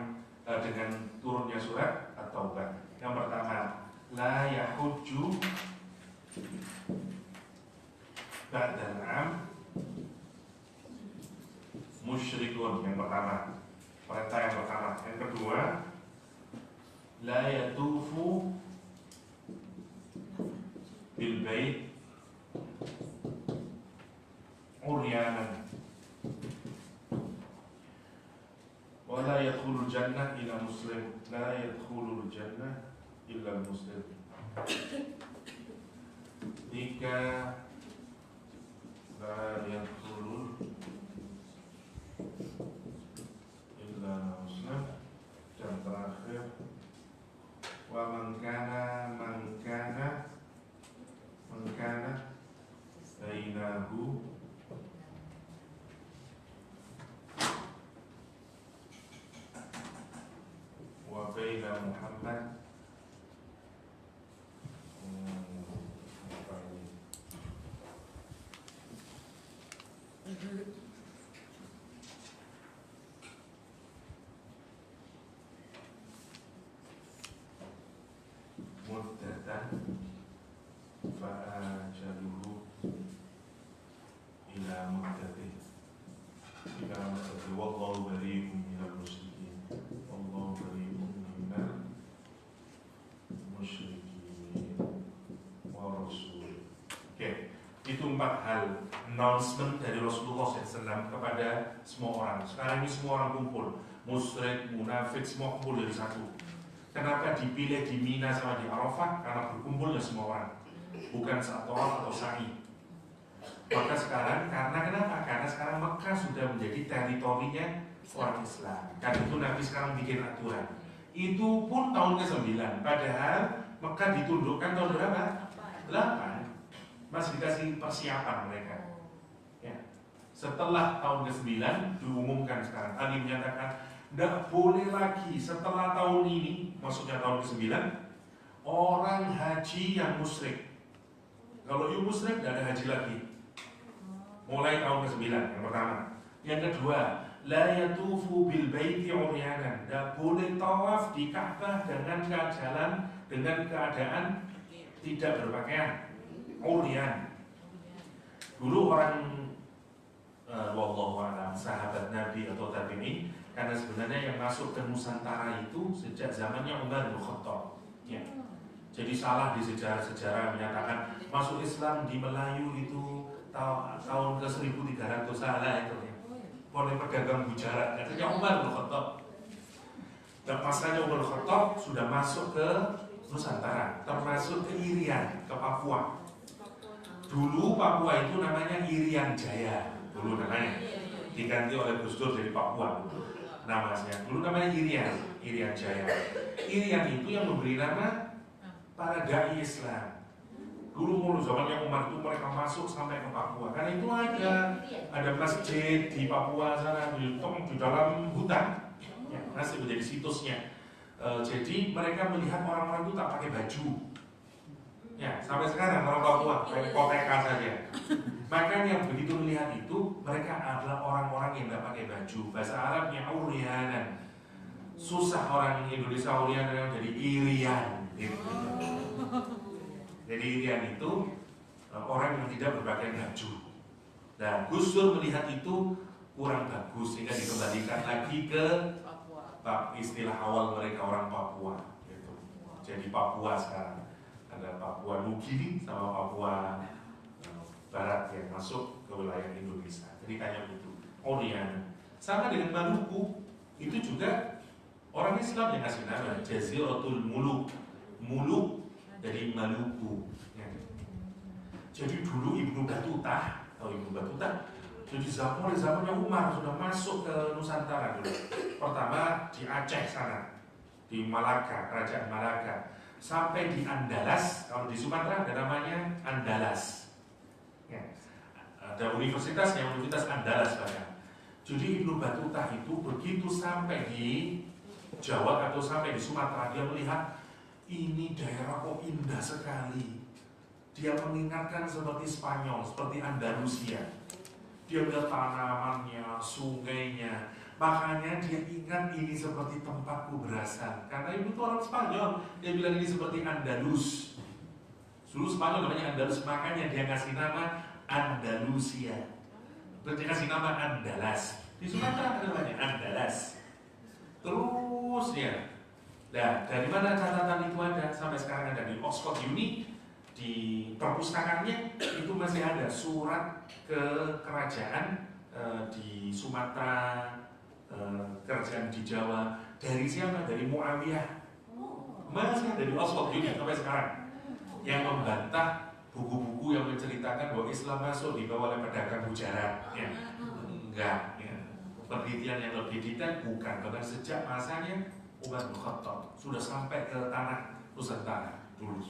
dengan turunnya surat At-Taubah. Yang pertama, la yahujju ba'dal am musyrikun. Yang pertama, perintah yang pertama. Yang kedua, la yatufu bil bait uryanan wa la yadkhulul jannah illa muslim. La yadkhulul jannah illa muslim. 3, la yadkhulul illa muslim. Dan terakhir, wa man kana bainahu wa baina Muhammad muddatan fa'ajaluhu ila muddati wallahu bari'un minal musyrikin wallahu bari'un minal musyrikin wa rasul. Oke, itu 4 hal announcement dari Rasulullah SAW kepada semua orang. Sekarang ini semua orang kumpul, musyrik, munafik, semua kumpul dari satu. Kenapa dipilih di Mina sama di Arafah? Karena berkumpulnya semua orang, bukan saat tawaf atau sa'i. Maka sekarang, karena kenapa? Karena sekarang Mekah sudah menjadi teritorinya orang Islam. Karena itu Nabi sekarang bikin aturan. Itu pun tahun ke-9. Padahal Mekah ditundukkan tahun berapa? 8. Masih dikasih persiapan mereka. Ya. Setelah tahun ke-9 diumumkan sekarang. Ali menyatakan tidak boleh lagi setelah tahun ini, maksudnya tahun ke-9, orang haji yang musyrik. Kalau you musyrik, tidak ada haji lagi. Mulai tahun ke-9, yang pertama. Yang kedua, la yatufu bil baiti uryanan. Tidak boleh tawaf di Ka'bah dengan keadaan tidak berpakaian. Uryan. Dulu orang wallahu a'lam, sahabat Nabi atau tabi'in, karena sebenarnya yang masuk ke Nusantara itu sejak zamannya Umar bin Khattab. Ya. Jadi salah di sejarah-sejarah menyatakan masuk Islam di Melayu itu tahun ke-1300 salah itu ya. Oleh pedagang Gujarat, katanya Umar bin Khattab. Dan masanya Umar bin Khattab sudah masuk ke Nusantara, termasuk ke Irian, ke Papua. Dulu Papua itu namanya Irian Jaya, dulu namanya. Diganti oleh Gus Dur jadi Papua. Namanya dulu namanya Irian Jaya. Irian itu yang memberi nama para dai Islam. Dulu mulai zamannya Umar itu mereka masuk sampai ke Papua. Karena itu ada masjid di Papua sana di dalam hutan, ya, masih menjadi situsnya. Jadi mereka melihat orang-orang itu tak pakai baju. Ya, sampai sekarang orang Papua pakai koteka saja. Maka yang begitu melihat itu, mereka adalah orang-orang yang tidak pakai baju. Bahasa Arabnya uryanan. Susah orang Indonesia uryanan jadi irian. Gitu. Jadi irian itu orang yang tidak berpakaian baju. Nah, Gus Dur melihat itu kurang bagus sehingga dikembalikan lagi ke istilah awal mereka orang Papua. Gitu. Jadi Papua sekarang. ada Papua Nugini sama Papua Barat yang masuk ke wilayah Indonesia. Jadi kayak begitu. Orian sama dengan Maluku, itu juga orang Islam yang kasih nama Jaziratul Muluk. Muluk dari Maluku. Ya. Jadi dulu Ibnu Battuta, tahu Ibnu Battuta? Jadi zamannya Umar sudah masuk ke Nusantara dulu. Pertama di Aceh sana, di Malaka, Kerajaan Malaka, sampai di Andalas. Kalau di Sumatera ada namanya Andalas. Ya. Ada universitasnya, Universitas Andalas bahkan. Jadi Ibnu Battuta itu begitu sampai di Jawa atau sampai di Sumatera, dia melihat ini daerah kok indah sekali. Dia mengingatkan seperti Spanyol, seperti Andalusia. Dia melihat tanamannya, sungainya. Makanya dia ingat ini seperti tempatku berasal. Karena ibu itu orang Spanyol. Dia bilang ini seperti Andalus. Dulu Spanyol namanya Andalus. Makanya dia kasih nama Andalusia. Dia kasih nama Andalas. Di Sumatera namanya Andalas. Terus ya. Nah, dari mana catatan itu ada? Sampai sekarang ada di Oxford Uni. Di perpustakaannya itu masih ada surat ke kerajaan di Sumatera, kerajaan di Jawa. Dari siapa? Dari Muawiyah. Masih ada di Oxford Uni sampai sekarang. Yang membantah buku-buku yang menceritakan bahwa Islam masuk dibawa oleh pedagang Gujarat. Ya. Enggak. Ya. Penelitian yang lebih detail bukan. Bahkan sejak masanya Umar bin Khattab sudah sampai ke tanah Nusantara dulu.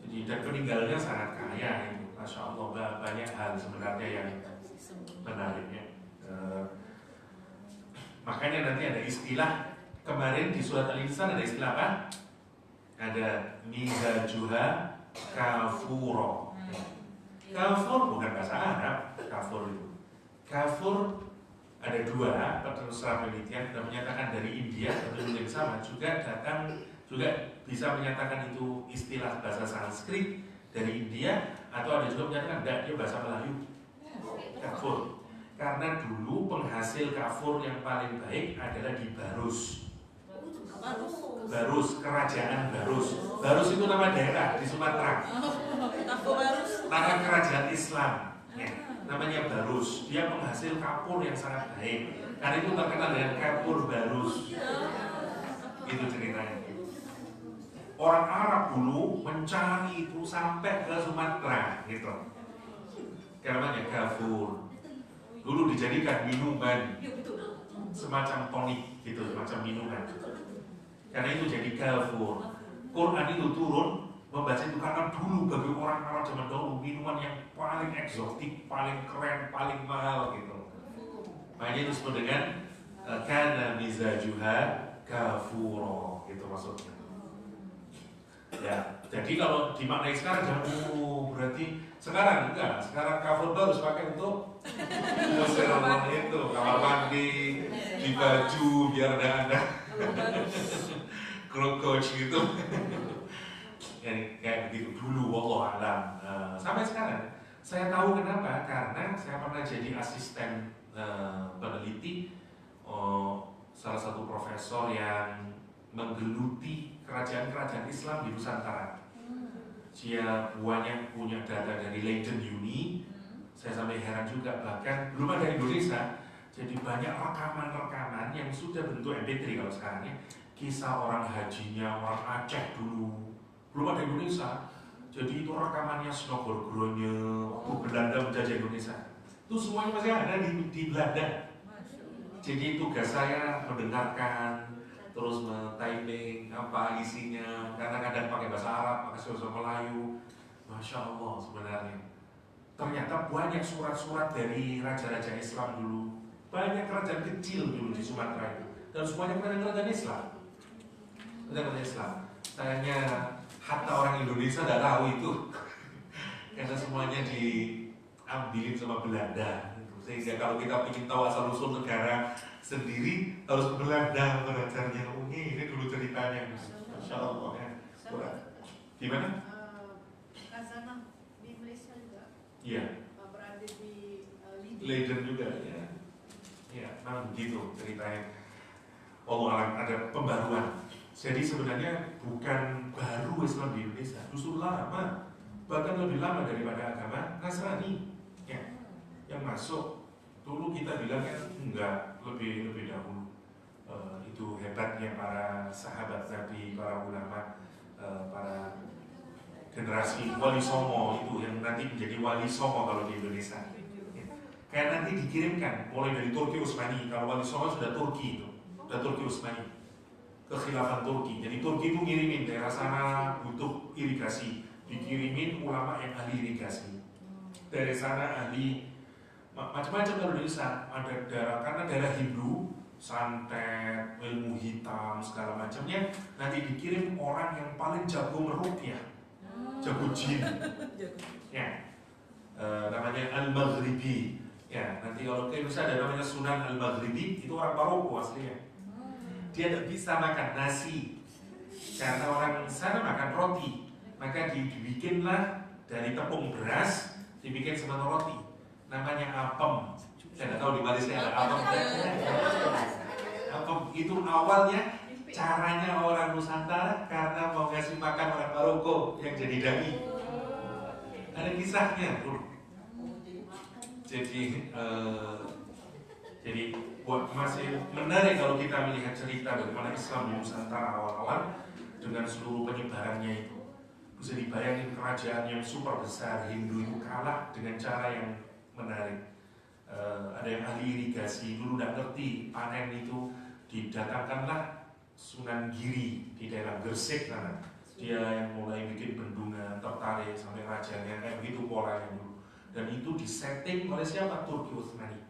Jadi dan peninggalannya sangat kaya itu, Masya Allah, banyak hal sebenarnya yang menariknya. Makanya nanti ada istilah kemarin di surat Al-Insan ada istilah apa? Ada mizajuha kafuro. Kafur bukan bahasa Arab, kafur itu. Kafur ada dua, secara penelitian dan menyatakan dari India atau yang sama juga datang juga bisa menyatakan itu istilah bahasa Sanskrit dari India atau ada juga menyatakan tidak, dia bahasa Melayu. Kafur. Karena dulu penghasil kafur yang paling baik adalah di Barus. Barus, kerajaan Barus. Barus itu nama daerah di Sumatera. Tanah kerajaan Islam. Ya, namanya Barus. Dia penghasil kapur yang sangat baik. Karena itu terkenal dengan kapur Barus. Itu ceritanya. Orang Arab dulu mencari itu sampai ke Sumatera, gitu. Namanya kafur. Dulu dijadikan minuman, semacam tonik, gitu, semacam minuman. Karena itu jadi kafur. Quran itu turun membaca itu karena dulu bagi orang Arab zaman dahulu minuman yang paling eksotik, paling keren, paling mahal, gitu. Makanya itu disebut dengan kana mizajuha kafuro, gitu maksudnya. Ya, jadi kalau dimaknai sekarang jangan berarti sekarang enggak, sekarang kafur baru pakai untuk ngusir orang itu, kamar mandi, di baju biar ada coach gitu. Kayak begitu dulu, wallahu alam. Sampai sekarang saya tahu kenapa, karena saya pernah jadi asisten peneliti salah satu profesor yang menggeluti kerajaan-kerajaan Islam di Nusantara. Dia banyak punya data dari Leiden Uni. Saya sampai heran juga, bahkan belum ada Indonesia. Jadi banyak rekaman-rekaman yang sudah bentuk MP3 kalau sekarang ya. Kisah orang hajinya orang Aceh dulu. Belum ada Indonesia. Jadi itu rekamannya Snowboardgronya waktu Belanda menjajah Indonesia. Itu semuanya masih ada di Belanda. Jadi tugas saya mendengarkan, terus typing apa isinya, kadang-kadang pakai bahasa Arab, pakai bahasa Melayu. Masya Allah sebenarnya. Ternyata banyak surat-surat dari raja-raja Islam dulu. Banyak kerajaan kecil dulu di Sumatera itu. Dan semuanya kerajaan Islam. Kerajaan Islam. Sayangnya hatta orang Indonesia tidak tahu itu. Karena semuanya diambilin sama Belanda. Sehingga kalau kita ingin tahu asal-usul negara sendiri harus ke Belanda belajarnya. Oh ini dulu ceritanya. Masya Allah ya. Gimana? Khazanah di Malaysia juga. Iya. Berada di Leiden juga ya. Ya, memang begitu ceritanya. Allah alam ada pembaruan. Jadi sebenarnya bukan baru Islam di Indonesia. lama, bahkan lebih lama daripada agama Nasrani. Ya, yang masuk dulu kita bilangnya enggak, lebih dahulu. Itu hebatnya para sahabat Nabi, para ulama, para generasi wali songo itu yang nanti menjadi wali songo kalau di Indonesia. Ya. Kayak nanti dikirimkan mulai dari Turki Utsmani. Kalau wali songo sudah Turki itu, sudah Turki Utsmani, kekhilafan Turki. Jadi Turki itu ngirimin daerah sana butuh irigasi, dikirimin ulama yang ahli irigasi. Dari sana ahli macam-macam kalau di Indonesia ada daerah, karena daerah Hindu, santet, ilmu hitam segala macamnya, nanti dikirim orang yang paling jago meruqyah, jago jin, ya, namanya Al-Maghribi. Ya, nanti kalau ke Indonesia ada namanya Sunan Al-Maghribi, itu orang Maroko aslinya. Dia tidak bisa makan nasi karena orang sana makan roti, maka dibikinlah dari tepung beras, dibikin seperti roti, namanya apem. Saya tidak tahu di Malaysia ada apem. Apem itu awalnya caranya orang Nusantara karena mau ngasih makan orang Maroko yang jadi dai. Ada kisahnya tuh. Jadi buat masih menarik kalau kita melihat cerita bagaimana Islam di Nusantara awal-awal dengan seluruh penyebarannya itu. Bisa dibayangin kerajaan yang super besar Hindu itu kalah dengan cara yang menarik. Ada yang ahli irigasi, dulu tidak ngerti panen itu, didatangkanlah Sunan Giri di daerah Gresik sana. Dia yang mulai bikin bendungan, tertarik sampai rajanya, kayak begitu polanya dulu. Dan itu disetting oleh siapa? Turki Utsmani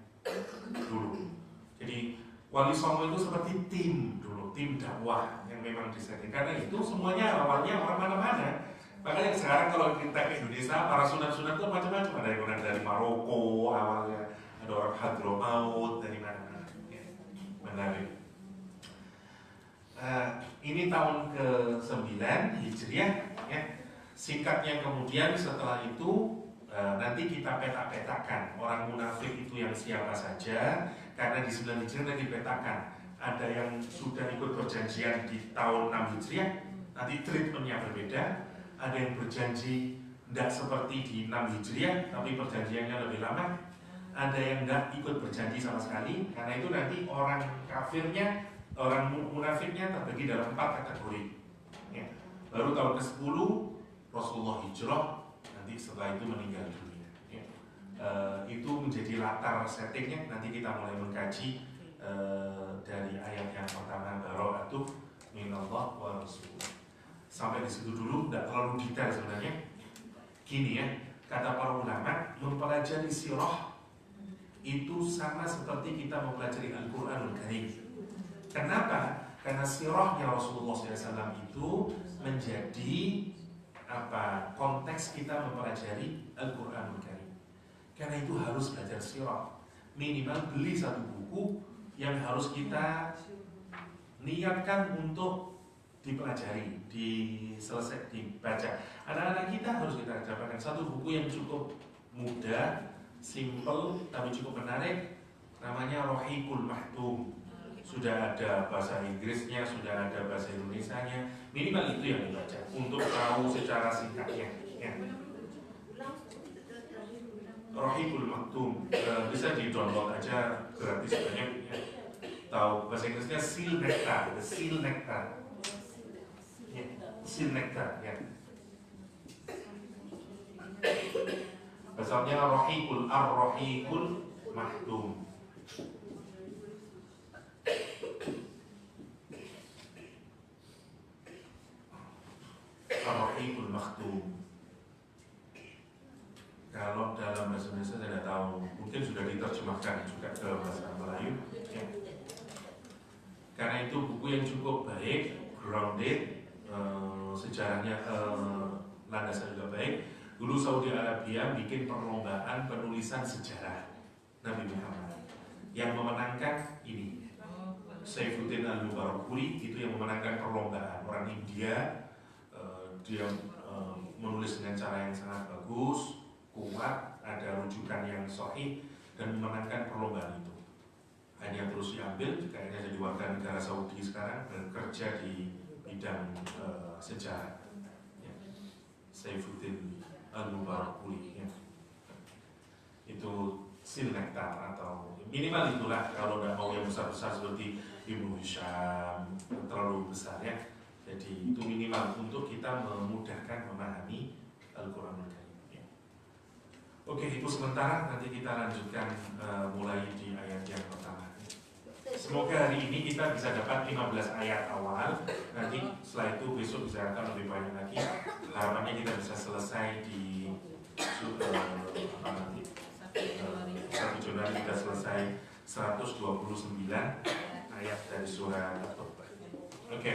dulu. Jadi Wali Songo itu seperti tim dulu, tim dakwah yang memang disetting. Karena itu semuanya awalnya orang mana-mana. Makanya sekarang kalau kita ke Indonesia, para sunat-sunat itu macam-macam. Ada yang orang dari Maroko awalnya, ada orang Hadramaut dari mana-mana. Ya, menarik. Ini tahun ke-9 Hijriah. Ya. Singkatnya kemudian setelah itu nanti kita petak-petakan orang munafik itu yang siapa saja, karena di 9 Hijriah nanti dipetakan. Ada yang sudah ikut perjanjian di tahun 6 Hijriah, nanti treatmentnya berbeda. Ada yang berjanji tidak seperti di 6 Hijriah, tapi perjanjiannya lebih lama. Ada yang tidak ikut berjanji sama sekali, karena itu nanti orang kafirnya, orang munafiknya terbagi dalam 4 kategori. Ya. Baru tahun ke-10 Rasulullah hijrah, nanti setelah itu meninggal dunia. Ya. Itu menjadi latar settingnya. Nanti kita mulai mengkaji dari ayat yang pertama, bara'atuh minallah wa rasulullah. Sampai di situ dulu, tidak terlalu detail sebenarnya. Gini ya, kata para ulama, mempelajari sirah itu sama seperti kita mempelajari Al-Quranul Karim. Kenapa? Karena sirahnya Rasulullah SAW itu menjadi konteks kita mempelajari Al-Quranul Karim. Karena itu harus belajar sirah. Minimal beli satu buku yang harus kita niatkan untuk dipelajari, diselesai, dibaca. Anak-anak kita harus kita dapatkan satu buku yang cukup mudah, simple, tapi cukup menarik. Namanya Rohiqul Mahtum. Sudah ada bahasa Inggrisnya, sudah ada bahasa Indonesianya. Minimal itu yang dibaca untuk tahu secara singkatnya. Ya. Rohiqul Maktum bisa di-download aja gratis banyak. Ya. Tahu bahasa Inggrisnya Seal Nectar, Seal Nectar. Ya, Seal Nectar. Ya. Bahasanya Rohiqul Maktum. Ar-Rahiqul Maktum. Kalau dalam bahasa Indonesia saya tidak tahu, mungkin sudah diterjemahkan juga ke bahasa Melayu. Ya. Karena itu buku yang cukup baik, grounded, sejarahnya landasan juga baik. Dulu Saudi Arabia bikin perlombaan penulisan sejarah Nabi Muhammad. Yang memenangkan ini Saifuddin Al-Mubarakpuri, itu yang memenangkan perlombaan. Orang India, dia menulis dengan cara yang sangat bagus, kuat, ada rujukan yang sahih, dan memenangkan perlombaan itu. Hanya terus diambil, kayaknya jadi warga negara Saudi sekarang dan kerja di bidang sejarah. Ya. Saifuddin Al-Mubarakpuri ya. Itu sil nektar atau minimal itulah, kalau nggak mau yang besar-besar seperti Ibnu Hisham terlalu besar ya. Jadi itu minimal untuk kita memudahkan memahami Al-Quranul Karim ya. Oke, itu sementara, nanti kita lanjutkan mulai di ayat yang pertama. Semoga hari ini kita bisa dapat 15 ayat awal. Nanti setelah itu besok bisa akan lebih banyak lagi. Harapannya kita bisa selesai di 1 Januari sudah selesai 129 ayat dari surah At-Taubah. Oke.